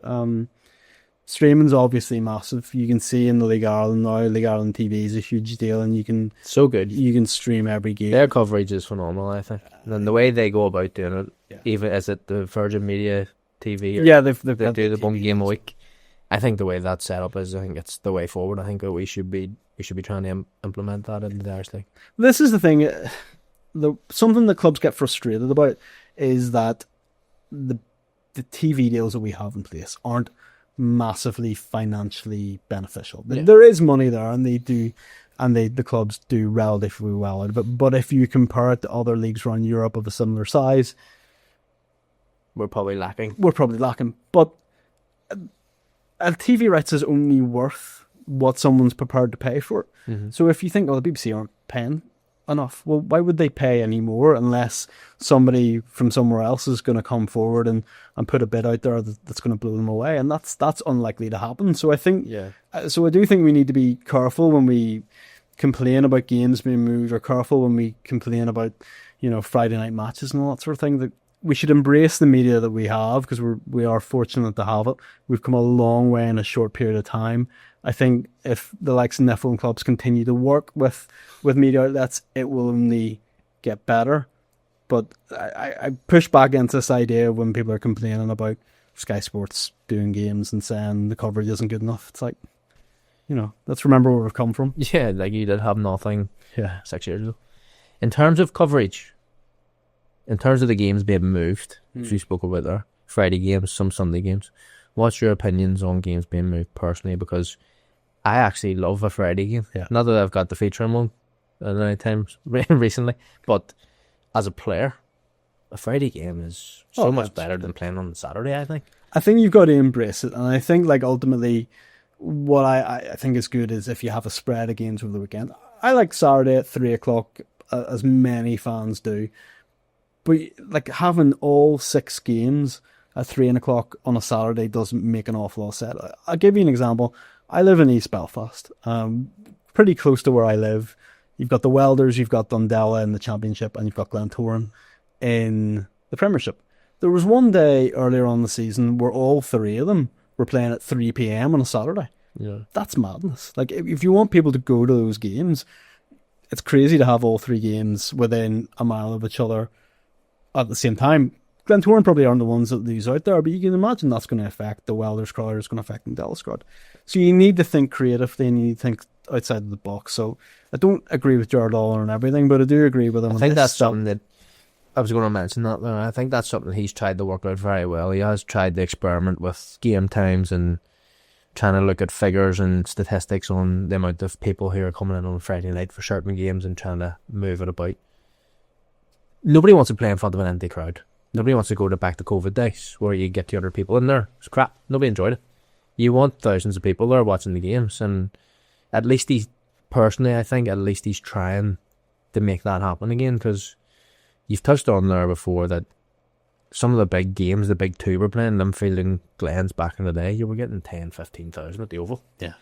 S2: Streaming's obviously massive. You can see in the League Ireland now, League Ireland TV is a huge deal, and you can You can stream every game.
S1: Their coverage is phenomenal, I think. And the way they go about doing it, even is it the Virgin Media TV? They do the one game a week. I think the way that's set up is, I think it's the way forward. I think that we should be trying to implement that in the Irish League.
S2: This is the thing. Something that clubs get frustrated about is that the TV deals that we have in place aren't massively financially beneficial. There is money there, and the clubs do relatively well out of it. But if you compare it to other leagues around Europe of a similar size,
S1: we're probably lacking.
S2: But a TV rights is only worth what someone's prepared to pay for it. Mm-hmm. So if you think, the BBC aren't paying enough, well, why would they pay any more unless somebody from somewhere else is going to come forward and put a bid out there that's going to blow them away? And that's unlikely to happen. So I think, so I do think we need to be careful when we complain about games being moved, or careful when we complain about, Friday night matches and all that sort of thing. That we should embrace the media that we have, because we are fortunate to have it. We've come a long way in a short period of time. I think if the likes of NIFL and clubs continue to work with media outlets, it will only get better. But I push back against this idea when people are complaining about Sky Sports doing games and saying the coverage isn't good enough. It's like, let's remember where we've come from.
S1: Yeah, like you did have nothing 6 years ago. In terms of coverage, in terms of the games being moved, as we spoke about there, Friday games, some Sunday games, what's your opinions on games being moved personally? Because I actually love a Friday game.
S2: Yeah.
S1: Not that I've got the feature on one at any times recently, but as a player, a Friday game is so much better than playing on Saturday, I think.
S2: I think you've got to embrace it, and I think like ultimately what I think is good is if you have a spread of games over the weekend. I like Saturday at 3 o'clock, as many fans do, but like having all 6 games at 3 o'clock on a Saturday doesn't make an awful lot of sense. I'll give you an example. I live in East Belfast, pretty close to where I live. You've got the Welders, you've got Dundela in the Championship, and you've got Glentoran in the Premiership. There was one day earlier on the season where all 3 of them were playing at 3 p.m. on a Saturday.
S1: Yeah.
S2: That's madness. Like, if you want people to go to those games, it's crazy to have all 3 games within a mile of each other at the same time. Glentoran probably aren't the ones that lose out there, but you can imagine that's going to affect the Welders crowd, it's going to affect Dundela's crowd. So you need to think creatively and you need to think outside of the box. So I don't agree with Jared Lawler and everything, but I do agree with him.
S1: I think that's something that I was going to mention that there. I think that's something he's tried to work out very well. He has tried to experiment with game times and trying to look at figures and statistics on the amount of people who are coming in on Friday night for certain games and trying to move it about. Nobody wants to play in front of an empty crowd. Nobody wants to go back to COVID days where you get 200 people in there. It's crap. Nobody enjoyed it. You want thousands of people there watching the games, and at least personally, I think at least he's trying to make that happen again, because you've touched on there before that some of the big games, the big 2 were playing, Linfield and Glens back in the day, you were getting 10, 15,000 at the Oval.
S2: Yeah.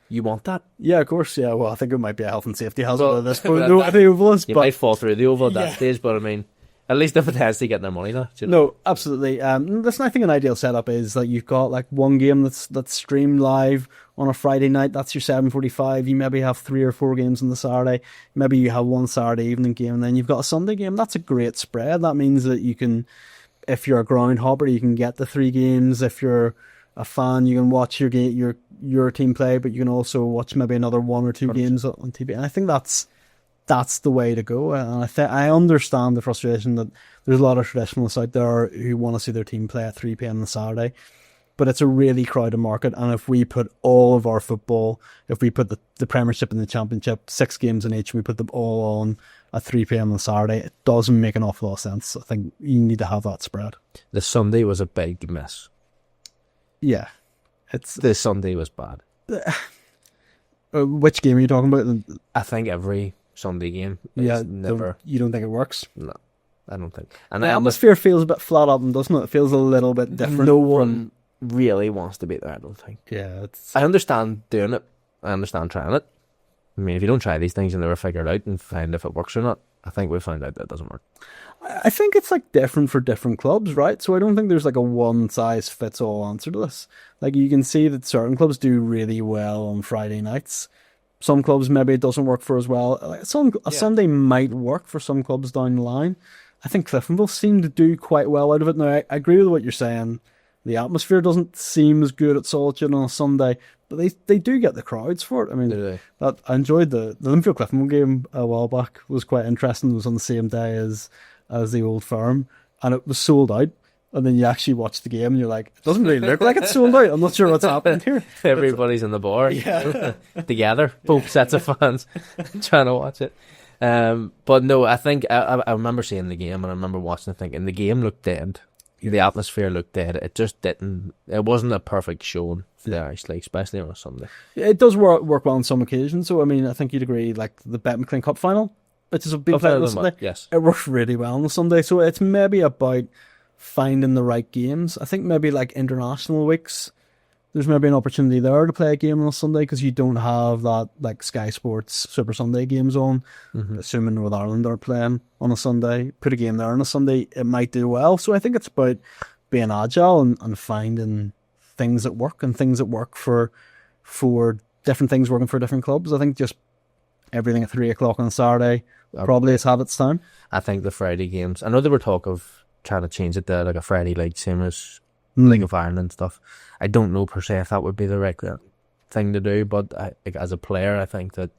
S1: You want that?
S2: Yeah, of course. Yeah, well, I think it might be a health and safety hazard at this point. No, the Oval is,
S1: you might fall through the Oval at that stage, but I mean, at least they're potentially getting their money now. You know?
S2: No, absolutely. Listen, I think an ideal setup is that you've got like one game that's streamed live on a Friday night. That's your 7:45. You maybe have 3 or 4 games on the Saturday. Maybe you have one Saturday evening game, and then you've got a Sunday game. That's a great spread. That means that you can, if you're a ground hopper, you can get the 3 games. If you're a fan, you can watch your team play, but you can also watch maybe another 1 or 2 games on TV. And I think that's the way to go. And I understand the frustration that there's a lot of traditionalists out there who want to see their team play at 3 p.m. on Saturday, but it's a really crowded market. And if we put all of our football, if we put the Premiership and the Championship, 6 games in each, we put them all on at 3 p.m. on Saturday, it doesn't make an awful lot of sense. I think you need to have that spread.
S1: The Sunday was a big miss.
S2: Yeah.
S1: The Sunday was bad.
S2: Which game are you talking about?
S1: I think every Sunday game.
S2: Yeah,
S1: never.
S2: You don't think it works?
S1: No, I don't think. And
S2: the atmosphere feels a bit flat up, doesn't it? It feels a little bit different.
S1: No one really wants to be there, I don't think.
S2: Yeah,
S1: I understand doing it. I understand trying it. I mean, if you don't try these things, you'll never figure it out and find if it works or not. I think we found out that it doesn't work.
S2: I think it's like different for different clubs, right? So I don't think there's like a one-size-fits-all answer to this. Like, you can see that certain clubs do really well on Friday nights. Some clubs maybe it doesn't work for as well. Like Sunday might work for some clubs down the line. I think Cliftonville seem to do quite well out of it. Now, I agree with what you're saying. The atmosphere doesn't seem as good at Solitude on a Sunday, but they do get the crowds for it. I mean, I enjoyed the Linfield Cliftonville game a while back. It was quite interesting. It was on the same day as the Old Firm, and it was sold out. And then you actually watch the game and you're like, it doesn't really look like it's sold out. I'm not sure what's happened here.
S1: Everybody's in the bar together, both sets of fans trying to watch it. But no, I think I remember seeing the game and I remember watching it thinking the game looked dead. The atmosphere looked dead. It just didn't. It wasn't a perfect showing there, actually, especially on a Sunday.
S2: It does work well on some occasions. So I mean, I think you'd agree. Like the Bet McLean Cup final, which is a big play on Sunday.
S1: Yes,
S2: it works really well on the Sunday. So it's maybe about finding the right games. I think maybe like international weeks, there's maybe an opportunity there to play a game on a Sunday because you don't have that like Sky Sports Super Sunday games on. Assuming Northern Ireland are playing on a Sunday, put a game there on a Sunday, it might do well. So I think it's about being agile and finding things that work and things that work for different things working for different clubs. I think just everything at 3 o'clock on a Saturday probably has had its time.
S1: I think the Friday games, I know there were talk of trying to change it to like a Friday league, same as League of Ireland and stuff. I don't know per se if that would be the right thing to do, but as a player, I think that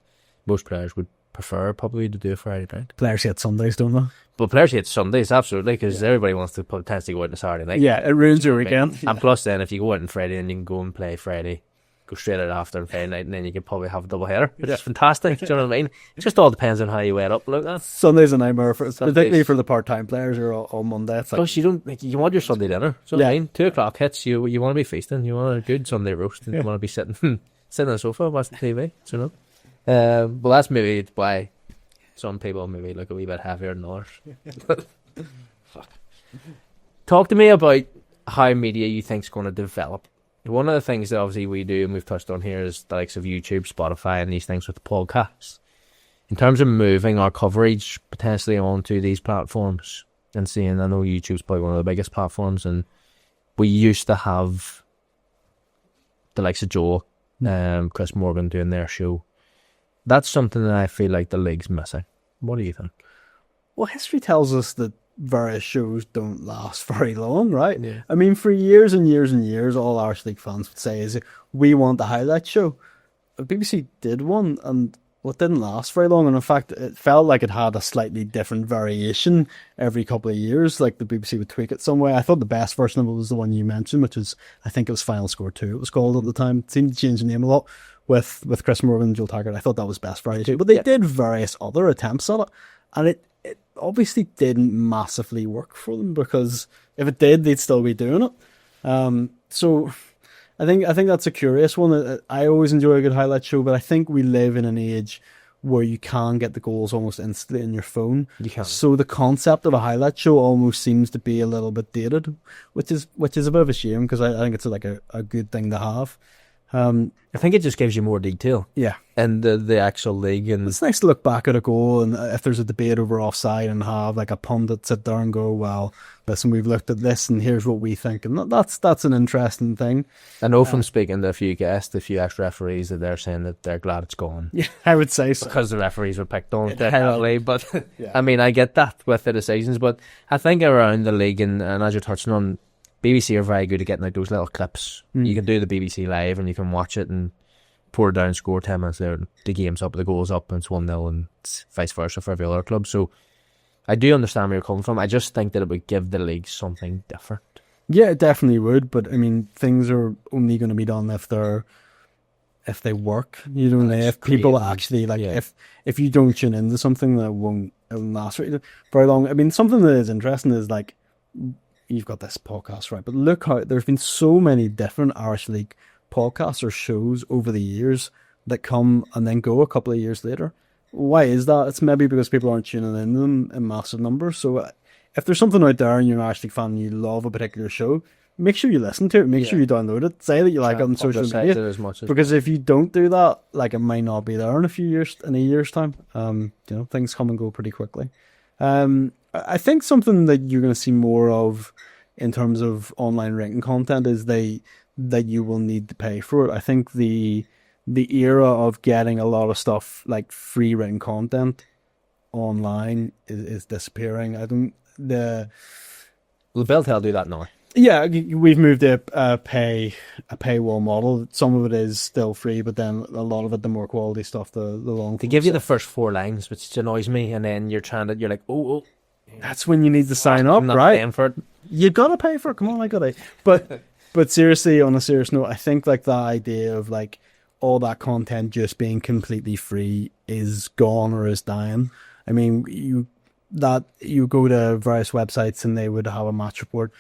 S1: most players would prefer probably to do a Friday night.
S2: Players hate Sundays, don't they?
S1: But players hate Sundays, absolutely, because everybody wants to potentially go out on a Saturday night.
S2: Yeah, it ruins your weekend.
S1: And plus then, if you go out on Friday, then you can go and play Friday go straight out after Friday night, and then you could probably have a double header, which is fantastic. Do you know what I mean? It just all depends on how you weigh it up. Look, that
S2: Sunday's a nightmare, particularly for the part-time players or on Monday. It's like,
S1: plus you don't like, you want your Sunday dinner. Do you know what I mean? 2:00 hits, you want to be feasting. You want a good Sunday roast, and you want to be sitting on the sofa watching TV. So no, well, that's maybe why some people maybe look a wee bit heavier than others. Fuck. Talk to me about how media you think is going to develop. One of the things that obviously we do, and we've touched on here, is the likes of YouTube, Spotify, and these things with the podcasts. In terms of moving our coverage potentially onto these platforms and seeing, I know YouTube's probably one of the biggest platforms, and we used to have the likes of Joel, Chris Morgan doing their show. That's something that I feel like the league's missing. What do you think?
S2: well, history tells us that various shows don't last very long, right?
S1: Yeah.
S2: I mean, for years and years and years, all Irish League fans would say is, we want the highlight show. The BBC did one, and well, it didn't last very long. And in fact, it felt like it had a slightly different variation every couple of years. Like the BBC would tweak it some way. I thought the best version of it was the one you mentioned, which was, I think it was Final Score 2, it was called at the time. It seemed to change the name a lot with Chris Morgan and Joel Taggart. I thought that was best variety. But they did various other attempts at it. And it obviously didn't massively work for them, because if it did, they'd still be doing it. So I think that's a curious one. I always enjoy a good highlight show, but I think we live in an age where you can get the goals almost instantly in your phone.
S1: You can.
S2: So the concept of a highlight show almost seems to be a little bit dated, which is a bit of a shame, because I think it's like a good thing to have.
S1: I think it just gives you more detail.
S2: Yeah.
S1: And the actual league. And
S2: it's nice to look back at a goal, and if there's a debate over offside, and have like a pundit sit there and go, well, listen, we've looked at this and here's what we think. And that's an interesting thing.
S1: I know from speaking to a few guests, a few ex-referees, that they're saying that they're glad it's gone.
S2: Yeah, I would say so.
S1: Because the referees were picked on, definitely. But
S2: yeah.
S1: I mean, I get that with the decisions, but I think around the league, and as you're touching on, BBC are very good at getting out those little clips. You can do the BBC Live and you can watch it and pour it down, score 10 minutes there, the game's up, the goal's up, and it's 1-0, and it's vice versa for every other club. So I do understand where you're coming from. I just think that it would give the league something different. Yeah,
S2: it definitely would, but I mean, things are only going to be done if they work. You know, if people actually if you don't tune into something, that won't last very long. I mean, something that is interesting is like, you've got this podcast, right? But look how there's been so many different Irish League podcasts or shows over the years that come and then go a couple of years later. Why is that? It's maybe because people aren't tuning in them in massive numbers. So if there's something out there and you're an Irish League fan and you love a particular show, make sure you listen to it. Make sure you download it. Say that you like it on social media. Because if you don't do that, like, it might not be there in a year's time. You know, things come and go pretty quickly. I think something that you're going to see more of in terms of online written content is that you will need to pay for it. I think the era of getting a lot of stuff like free written content online is disappearing. The
S1: Beltel do that now.
S2: Yeah, we've moved to a paywall model. Some of it is still free, but then a lot of it, the more quality stuff, the long.
S1: They give you the first 4 lines, which annoys me, and then you're like, oh.
S2: That's when you need to sign up, right?
S1: Paying for it.
S2: You've got to pay for it. Come on, I got to. But seriously, on a serious note, I think like the idea of like all that content just being completely free is gone or is dying. I mean, you go to various websites and they would have a match report,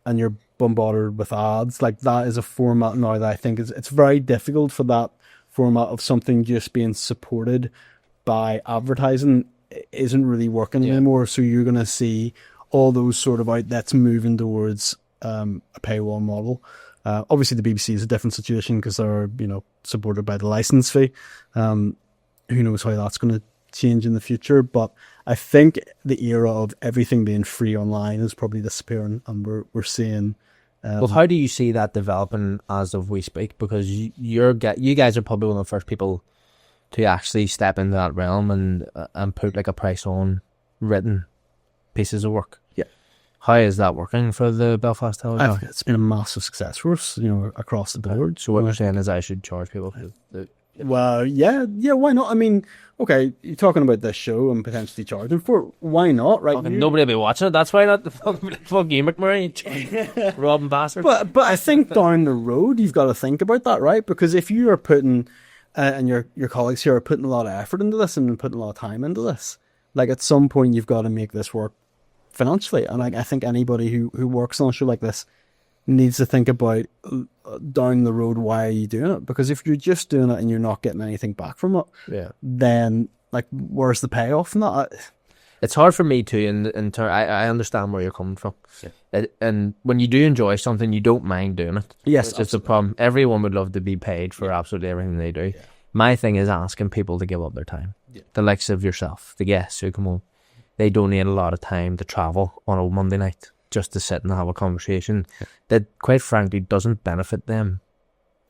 S2: and you're bombarded with ads. Like, that is a format now that I think it's very difficult for that format of something just being supported by advertising isn't really working anymore. So you're going to see all those sort of outlets moving towards a paywall model. Obviously, the BBC is a different situation because they're supported by the license fee. Who knows how that's going to change in the future? But I think the era of everything being free online is probably disappearing, and we're seeing.
S1: Well, how do you see that developing as of we speak? Because you guys are probably one of the first people to actually step into that realm and put like a price on written pieces of work.
S2: Yeah.
S1: How is that working for the Belfast Telegraph?
S2: It's been a massive success for us, across the board.
S1: So what you're saying is I should charge people for the
S2: Well, yeah, why not? I mean, okay, you're talking about this show and potentially charging for it. Why not, right?
S1: Nobody will be watching it. That's why not. Fuck you, McMurray. Robbing bastard.
S2: But I think down the road, you've got to think about that, right? Because if you are putting, and your colleagues here are putting a lot of effort into this and putting a lot of time into this, like at some point you've got to make this work financially. And I think anybody who works on a show like this needs to think about down the road, why are you doing it? Because if you're just doing it and you're not getting anything back from it, then like where's the payoff in that?
S1: It's hard for me too, and I understand where you're coming from. And when you do enjoy something, you don't mind doing it.
S2: Yes,
S1: it's just a problem. Everyone would love to be paid for absolutely everything they do. My thing is asking people to give up their time. The likes of yourself, the guests who come on, they donate a lot of time to travel on a Monday night just to sit and have a conversation that, quite frankly, doesn't benefit them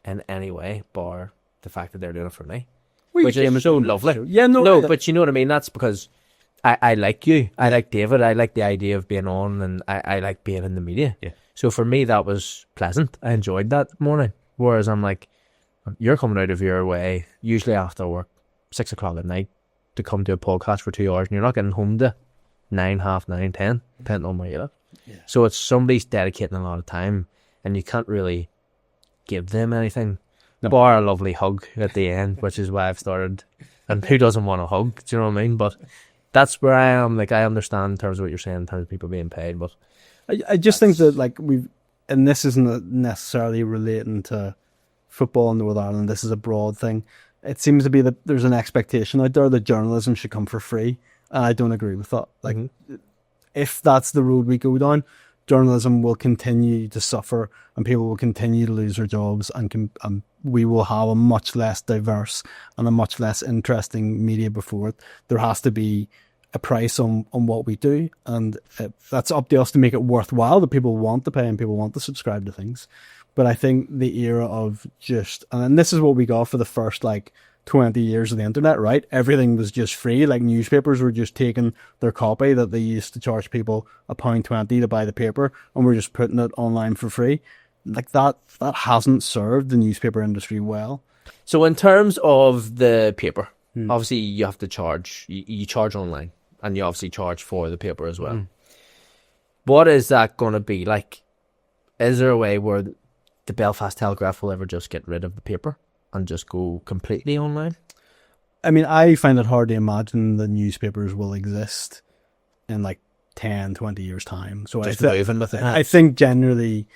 S1: in any way, bar the fact that they're doing it for me, which is so lovely.
S2: Yeah,
S1: but you know what I mean? That's because I like you. I like David. I like the idea of being on, and I like being in the media. So for me, that was pleasant. I enjoyed that morning. Whereas I'm like, you're coming out of your way, usually after work, 6 o'clock at night, to come to a podcast for 2 hours, and you're not getting home to 9, half 9, 10, depending on where you live. So it's somebody's dedicating a lot of time, and you can't really give them anything, bar a lovely hug at the end, which is why I've started. And who doesn't want a hug? Do you know what I mean? But that's where I am. Like, I understand in terms of what you're saying in terms of people being paid, but
S2: I just think that like and this isn't necessarily relating to football in Northern Ireland. This is a broad thing. It seems to be that there's an expectation out there that journalism should come for free, and I don't agree with that. Like, if that's the road we go down, journalism will continue to suffer, and people will continue to lose their jobs, and we will have a much less diverse and a much less interesting media before it. There has to be a price on what we do, and that's up to us to make it worthwhile, that people want to pay and people want to subscribe to things. But I think the era of and this is what we got for the first like 20 years of the internet, right? Everything was just free. Like, newspapers were just taking their copy that they used to charge people £1.20 to buy the paper, and we're just putting it online for free. Like, that hasn't served the newspaper industry well.
S1: So in terms of the paper, obviously you have to charge. You charge online, and you obviously charge for the paper as well. What is that going to be like? Is there a way where the Belfast Telegraph will ever just get rid of the paper and just go completely online?
S2: I mean, I find it hard to imagine the newspapers will exist in like 10, 20 years' time. So
S1: just moving with it.
S2: I think generally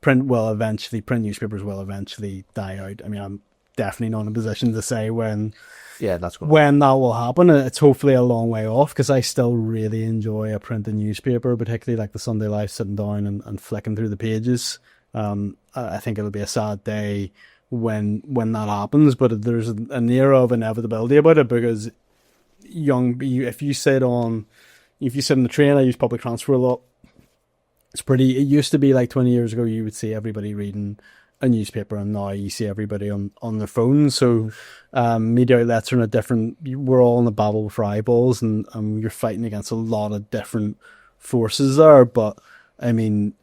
S2: print newspapers will eventually die out. I mean, I'm definitely not in a position to say when that will happen. It's hopefully a long way off, because I still really enjoy a printed newspaper, particularly like the Sunday Life, sitting down and flicking through the pages. I think it'll be a sad day when that happens, but there's an era of inevitability about it, because if you sit in the train, I use public transport a lot. It used to be like 20 years ago, you would see everybody reading a newspaper, and now you see everybody on their phones. So media outlets are we're all in a battle for eyeballs, and you're fighting against a lot of different forces there. But I mean,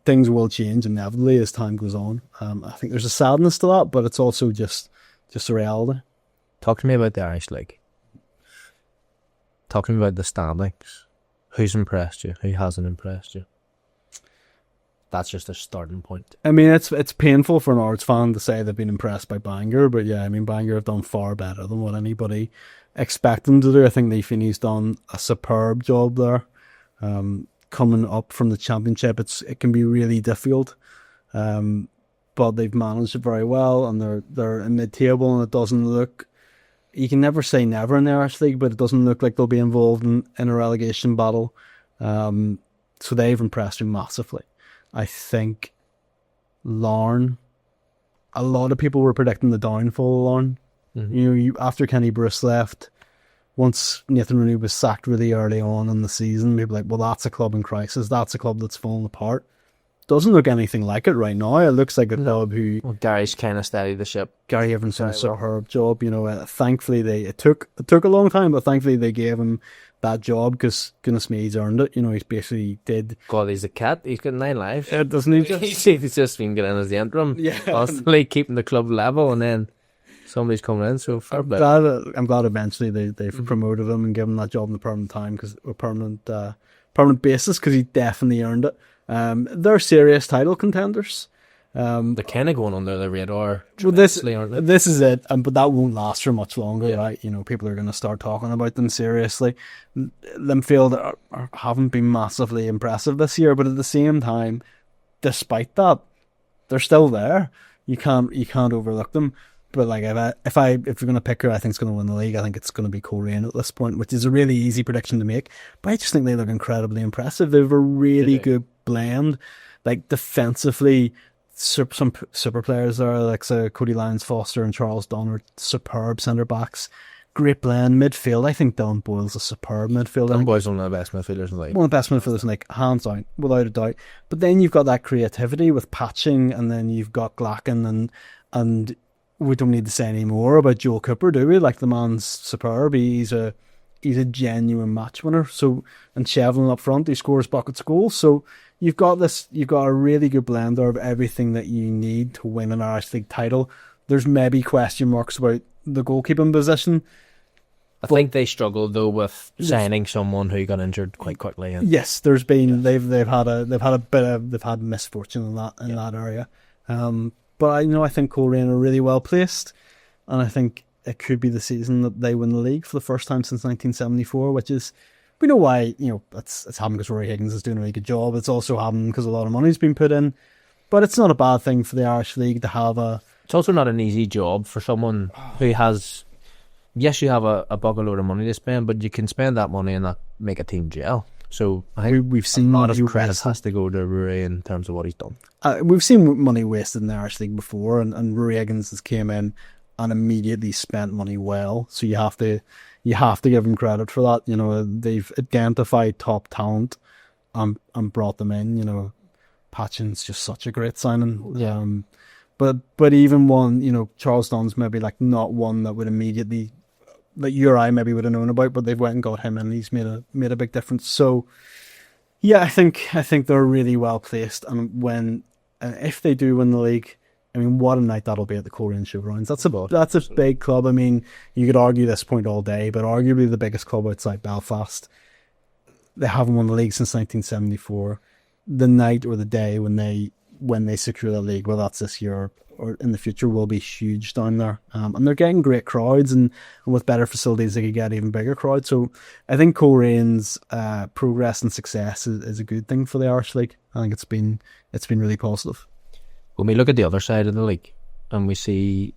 S2: things will change inevitably as time goes on. I think there's a sadness to that, but it's also just a reality.
S1: Talk to me about the Irish League. Talk to me about the standings. Who's impressed you? Who hasn't impressed you? That's just a starting point.
S2: I mean, it's painful for an Ards fan to say they've been impressed by Bangor, but yeah, I mean, Bangor have done far better than what anybody expected them to do. I think Lee Feeney's done a superb job there. Coming up from the championship, it can be really difficult, but they've managed it very well, and they're in mid-table, and it doesn't look. You can never say never in the Irish League, but it doesn't look like they'll be involved in a relegation battle. So they've impressed me massively. I think Larne, a lot of people were predicting the downfall of Larne. You after Kenny Bruce left, once Nathan Rooney was sacked really early on in the season, people were like, well, that's a club in crisis. That's a club that's fallen apart. doesn't look anything like it right now. It looks like a club who
S1: Gary's kind of steadied the ship.
S2: Gary Evans done a superb job. Thankfully it took a long time, but thankfully they gave him that job because goodness me, he's earned it. He's basically did.
S1: God, he's a cat. He's got 9 lives.
S2: Doesn't he?
S1: He's just been getting as the interim, constantly keeping the club level, and then somebody's coming in. So fair play.
S2: I'm glad eventually they've promoted him and given him that job in the permanent time permanent basis because he definitely earned it. They're serious title contenders.
S1: They're kind of going under the radar.
S2: Well, this is it, but that won't last for much longer, right? People are going to start talking about them seriously. Linfield haven't been massively impressive this year, but at the same time, despite that, they're still there. You can't overlook them. But like if you're going to pick who I think is going to win the league, I think it's going to be Coleraine at this point, which is a really easy prediction to make. But I just think they look incredibly impressive. They have a really good blend, like defensively. Some super players there, like Cody Lyons Foster and Charles Dunn are superb centre backs. Great blend. Midfield, I think Dylan Boyle's a superb midfielder.
S1: Dylan Boyle's one of the best midfielders in the league.
S2: One of the best midfielders in the league, hands down, without a doubt. But then you've got that creativity with patching, and then you've got Glacken, and we don't need to say any more about Joel Cooper, do we? Like, the man's superb. He's a genuine match winner. So, and Shevlin up front, he scores buckets of goals. So you've got a really good blender of everything that you need to win an Irish League title. There's maybe question marks about the goalkeeping position.
S1: I think they struggled though with signing someone who got injured quite quickly.
S2: Yes, there's been they've had misfortune in that area. But I think Coleraine are really well placed, and I think it could be the season that they win the league for the first time since 1974, which is, we know why, it's happened because Rory Higgins is doing a really good job. It's also happened because a lot of money's been put in, but it's not a bad thing for the Irish League to have
S1: It's also not an easy job for someone who has, yes, you have a bucket load of money to spend, but you can spend that money and not make a team gel. So I think
S2: we've seen
S1: a lot of credit has to go to Rory in terms of what he's done.
S2: We've seen money wasted in the Irish League before, and Rory Higgins has came in and immediately spent money well. So you have to give him credit for that. They've identified top talent and brought them in. Patchin's just such a great signing.
S1: Yeah.
S2: But even one, Charles Dunn's maybe like not one that would immediately, that you or I maybe would have known about, but they've went and got him and he's made a big difference. So yeah, I think they're really well placed, and if they do win the league, I mean, what a night that'll be at the Coleraine Showgrounds. That's a big club. I mean, you could argue this point all day, but arguably the biggest club outside Belfast. They haven't won the league since 1974. The night or the day when they secure the league, whether that's this year or in the future, will be huge down there. And they're getting great crowds, and with better facilities, they could get even bigger crowds. So I think Colerane's progress and success is a good thing for the Irish League. I think it's been really positive.
S1: When we look at the other side of the league and we see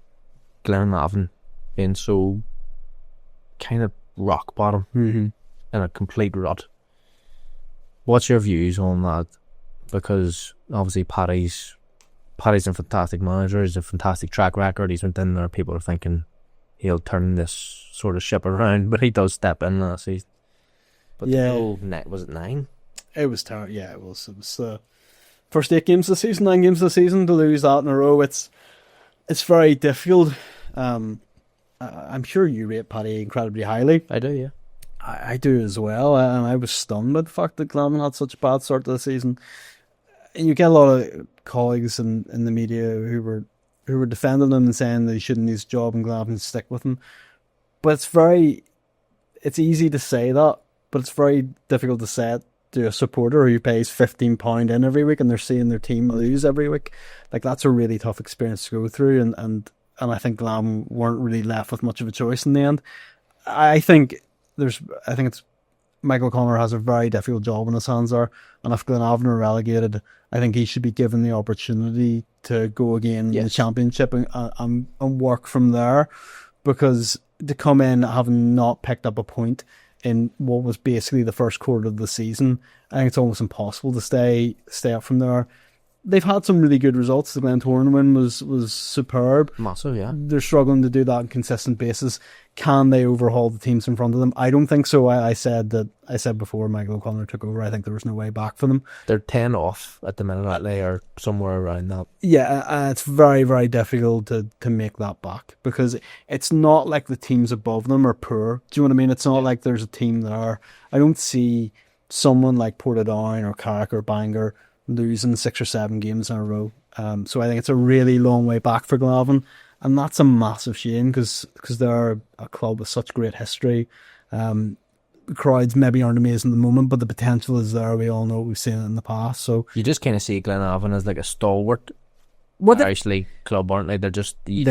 S1: Glenavon being so kind of rock bottom in a complete rut, what's your views on that? Because obviously Paddy's a fantastic manager. He's a fantastic track record. He's went in there. People are thinking he'll turn this sort of ship around, but he does step in last season. But was it 9?
S2: It was terrible. Yeah, it was. It was first 8 games of the season, 9 games of the season, to lose that in a row. It's very difficult. I'm sure you rate Paddy incredibly highly.
S1: I do, yeah.
S2: I do as well, and I was stunned by the fact that Glenavon had such a bad start to the season. And you get a lot of colleagues in the media who were defending him and saying that he shouldn't lose his job and Glenavon stick with him. But it's easy to say that, but it's very difficult to say it to a supporter who pays £15 in every week and they're seeing their team lose every week. Like, that's a really tough experience to go through, and I think Glenavon weren't really left with much of a choice in the end. I think it's Michael Connor has a very difficult job in his hands there, and if Glenavon are relegated, I think he should be given the opportunity to go again in the championship and work from there, because to come in having not picked up a point in what was basically the first quarter of the season, I think it's almost impossible to stay up from there. they've had some really good results. The Glentoran win was superb.
S1: Massive, yeah.
S2: They're struggling to do that on a consistent basis. Can they overhaul the teams in front of them? I don't think so. I said before Michael O'Connor took over, I think there was no way back for them.
S1: They're 10 off at the minute, aren't they, or somewhere around that.
S2: Yeah, it's very, very difficult to make that back, because it's not like the teams above them are poor. Do you know what I mean? It's not like there's a team there. I don't see someone like Portadown or Carrick or Bangor losing 6 or 7 games in a row. So I think it's a really long way back for Glenavon. And that's a massive shame, because they're a club with such great history. The crowds maybe aren't amazing at the moment, but the potential is there. We all know, we've seen it in the past. So
S1: you just kind of see Glenavon as like a stalwart Irish League club, aren't they?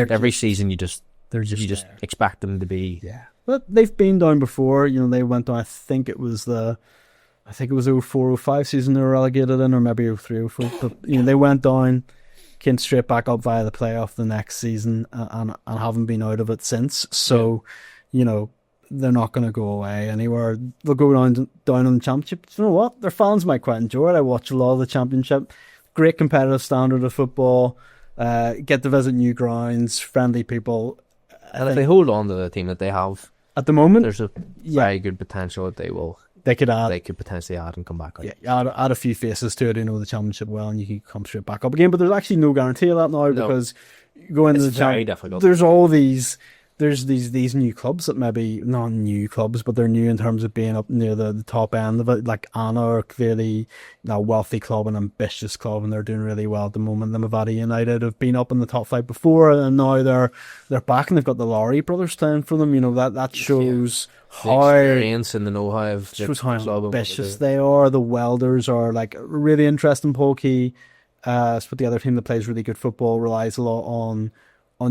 S1: Every season you just expect them to be.
S2: Yeah, but they've been down before. They went down. I think it was the 04-05 season they were relegated in, or maybe 03-04. But they went down, came straight back up via the playoff the next season, and haven't been out of it since. So, they're not going to go away anywhere. They'll go down on the championship. You know what? Their fans might quite enjoy it. I watch a lot of the championship. Great competitive standard of football. Get to visit new grounds, friendly people.
S1: And if they hold on to the team that they have
S2: at the moment,
S1: there's a very good potential that they could potentially add and come back out.
S2: Yeah, add a few faces to it who know the championship well, and you can come straight back up again. But there's actually no guarantee of that now, because going into the
S1: very difficult.
S2: There's all these. There's these new clubs that maybe not new clubs, but they're new in terms of being up near the top end of it. Like Anna are clearly a wealthy club, an ambitious club, and they're doing really well at the moment. The Mavati United have been up in the top 5 before, and now they're back, and they've got the Lowry brothers playing for them. That shows how
S1: experience and the know-how of
S2: shows how ambitious they are. The Welders are like really interesting. Paul Key, but the other team that plays really good football relies a lot on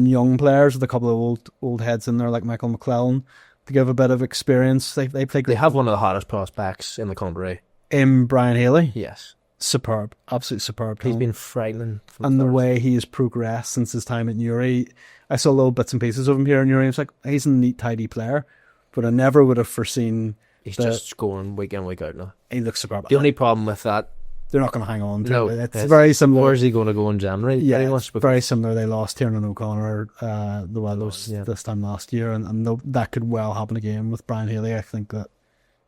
S2: young players, with a couple of old heads in there like Michael McClellan to give a bit of experience. They play great.
S1: They have one of the hottest prospects in the country.
S2: Brian Haley.
S1: Yes.
S2: Superb. Absolutely superb.
S1: He's been frightening.
S2: And the way he has progressed since his time at Newry. I saw little bits and pieces of him here in Newry. It's like, he's a neat, tidy player, but I never would have foreseen.
S1: He's just scoring week in, week out now.
S2: He looks superb.
S1: The only problem with that,
S2: they're not going to hang on to it. It's
S1: yes.
S2: very similar.
S1: Where's he going to go in January?
S2: Yeah, it's very similar. They lost Tiernan O'Connor, the Willows, this time last year, and that could well happen again with Brian Haley. I think that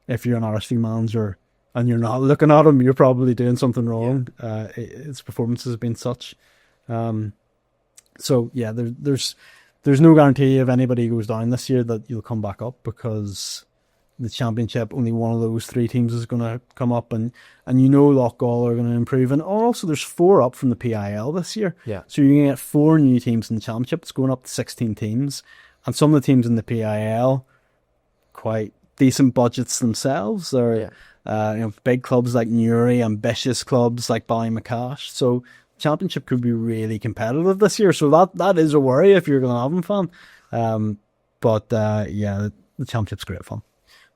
S2: if you're an RSV manager and you're not looking at him, you're probably doing something wrong. Yeah. His performances have been such. So yeah, there's no guarantee if anybody goes down this year that you'll come back up, because the championship, only one of those 3 teams is going to come up, and Loughgall are going to improve, and also there's 4 up from the PIL this year.
S1: Yeah. So
S2: you're going to get 4 new teams in the championship. It's going up to 16 teams, and some of the teams in the PIL quite decent budgets themselves. They're big clubs like Newry, ambitious clubs like Ballymacash. So championship could be really competitive this year. So that is a worry if you're a Glenavon fan. But the championship's great fun.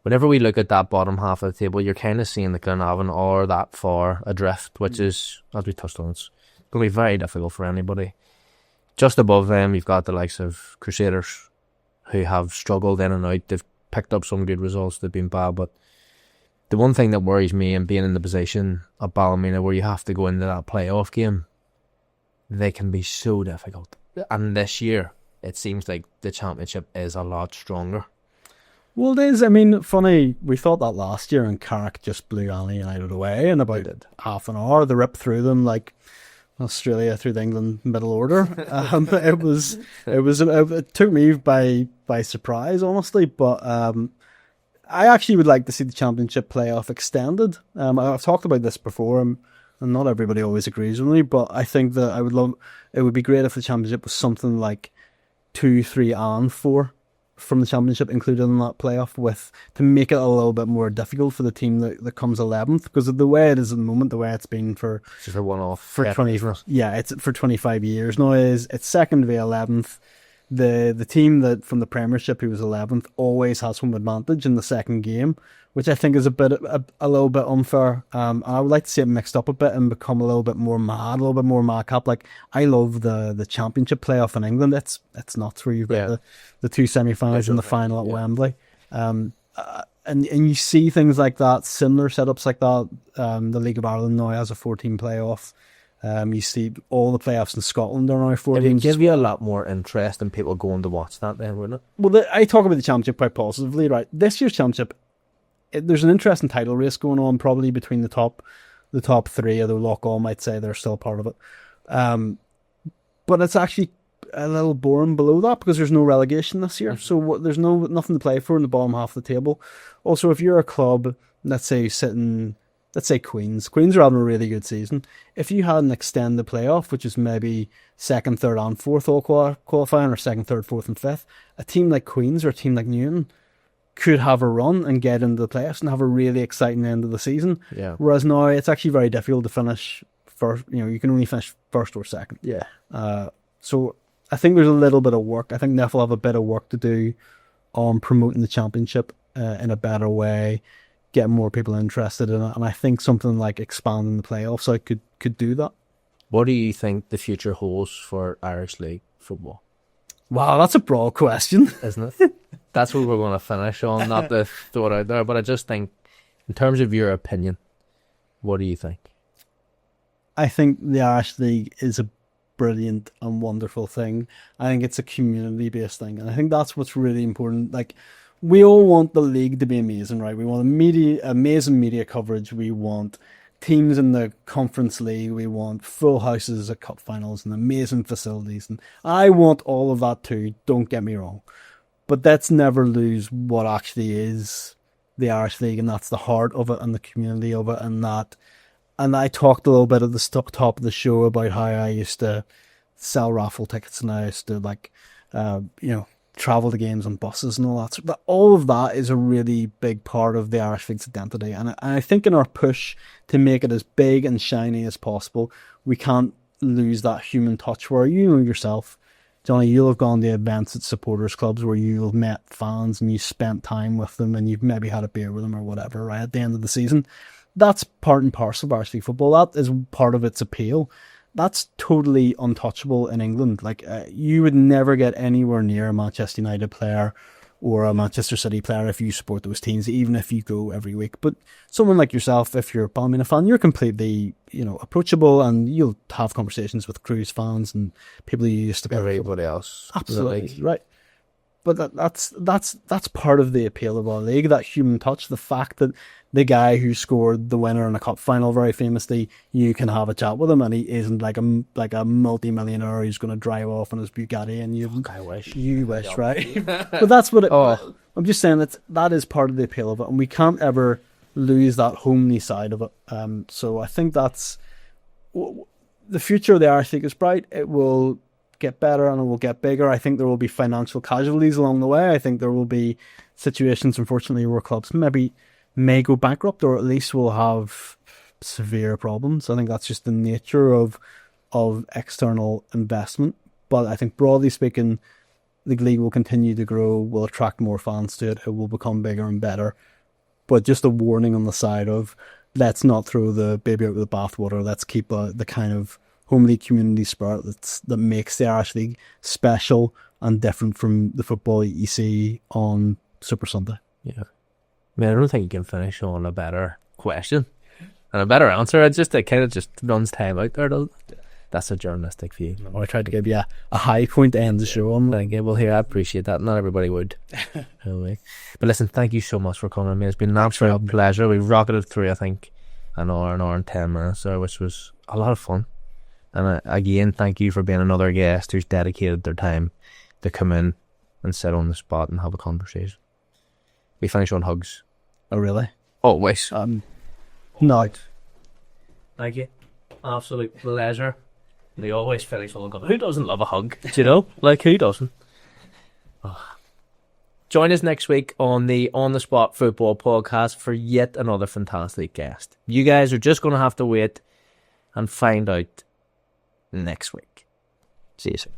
S1: Whenever we look at that bottom half of the table, you're kind of seeing the Glenavon are that far adrift, which is, as we touched on, it's going to be very difficult for anybody. Just above them, you've got the likes of Crusaders, who have struggled in and out. They've picked up some good results, they've been bad, but the one thing that worries me, and being in the position of Ballymena where you have to go into that playoff game, they can be so difficult. And this year, it seems like the championship is a lot stronger.
S2: Well, it is. I mean, funny, we thought that last year, and Carrick just blew Annie United away in about half an hour. They ripped through them like Australia through the England middle order. It took me by surprise, honestly. But I actually would like to see the championship playoff extended. I've talked about this before, and not everybody always agrees with me. But I think that it would be great if the championship was something like 2, 3, and 4. From the championship included in that playoff, to make it a little bit more difficult for the team that comes 11th, because of the way it is at the moment, the way it's been for
S1: just a one-off
S2: for 20 it's for 25 years now. It's second v 11th. The team that from the Premiership who was 11th always has home advantage in the second game, which I think is a little bit unfair. I would like to see it mixed up a bit and become a little bit more mad, a little bit more madcap. Like, I love the championship playoff in England. It's nuts, where you've got the 2 semi-finals and the final at Wembley. And you see things like that, similar setups like that. The League of Ireland now has a 14 playoff. You see all the playoffs in Scotland are now 4
S1: It would
S2: games.
S1: give you a lot more interest in people going to watch that then, wouldn't it?
S2: Well, I talk about the championship quite positively, right? This year's championship, there's an interesting title race going on, probably between the top three, although Loughgall might say they're still part of it. But it's actually a little boring below that because there's no relegation this year. So there's nothing to play for in the bottom half of the table. Also, if you're a club, let's say Queens are having a really good season. If you had an extended playoff, which is maybe second, third, and fourth all qualifying, or second, third, fourth, and fifth, a team like Queens or a team like Newton could have a run and get into the playoffs and have a really exciting end of the season.
S1: Yeah.
S2: Whereas now it's actually very difficult to finish first. You can only finish first or second.
S1: Yeah.
S2: So I think there's a little bit of work. I think Neff will have a bit of work to do on promoting the championship in a better way, getting more people interested in it, and I think something like expanding the playoffs could do that.
S1: What do you think the future holds for Irish League football?
S2: Wow, that's a broad question.
S1: Isn't it? That's what we're going to finish on, not to throw it out there, but I just think, in terms of your opinion, what do you think?
S2: I think the Irish League is a brilliant and wonderful thing. I think it's a community-based thing, and I think that's what's really important. Like, we all want the league to be amazing, right? We want amazing media coverage. We want teams in the Conference League. We want full houses at cup finals and amazing facilities. And I want all of that too, don't get me wrong. But let's never lose what actually is the Irish League, and that's the heart of it and the community of it. And I talked a little bit at the top of the show about how I used to sell raffle tickets and I used to travel to games on buses and all that. So all of that is a really big part of the Irish League's identity. And I think in our push to make it as big and shiny as possible, we can't lose that human touch where you know yourself, Johnny, you'll have gone to events at supporters clubs where you'll met fans and you spent time with them and you've maybe had a beer with them or whatever, right, at the end of the season. That's part and parcel of Irish League football. That is part of its appeal. That's totally untouchable in England. Like, you would never get anywhere near a Manchester United player or a Manchester City player if you support those teams, even if you go every week. But someone like yourself, if you're a Ballymena fan, you're completely, approachable, and you'll have conversations with Cruise fans and people you used to play.
S1: Everybody else.
S2: Absolutely, right. But that's part of the appeal of our league, that human touch, the fact that the guy who scored the winner in a cup final very famously, you can have a chat with him and he isn't like a multi-millionaire who's going to drive off in his Bugatti and you wish, right? But that's what I'm just saying that is part of the appeal of it, and we can't ever lose that homely side of it. So I think that's the future of the Irish League is bright. It will get better and it will get bigger. I think there will be financial casualties along the way. I think there will be situations, unfortunately, where clubs may go bankrupt or at least will have severe problems. I think that's just the nature of external investment. But I think broadly speaking, the league will continue to grow, will attract more fans to it, it will become bigger and better. But just a warning on the side of, let's not throw the baby out with the bathwater. Let's keep the kind of homely community spirit that makes the Irish League special and different from the football you see on Super Sunday.
S1: Yeah. I mean, I don't think you can finish on a better question and a better answer. It kind of just runs time out there, doesn't it? That's a journalistic view.
S2: No, I tried to give you a high point to end the show on.
S1: Thank you. Well, here, I appreciate that. Not everybody would. Anyway. But listen, thank you so much for coming on me. It's been an absolute pleasure. We've rocketed through, I think, an hour and 10 minutes there, which was a lot of fun. And again, thank you for being another guest who's dedicated their time to come in and sit on the spot and have a conversation. We finish on hugs.
S2: Oh, really?
S1: Always.
S2: No.
S1: Thank you. Absolute pleasure. They always finish on a hug. Who doesn't love a hug? Do you know? Like, who doesn't? Oh. Join us next week on the On The Spot Football Podcast for yet another fantastic guest. You guys are just going to have to wait and find out next week. See you soon.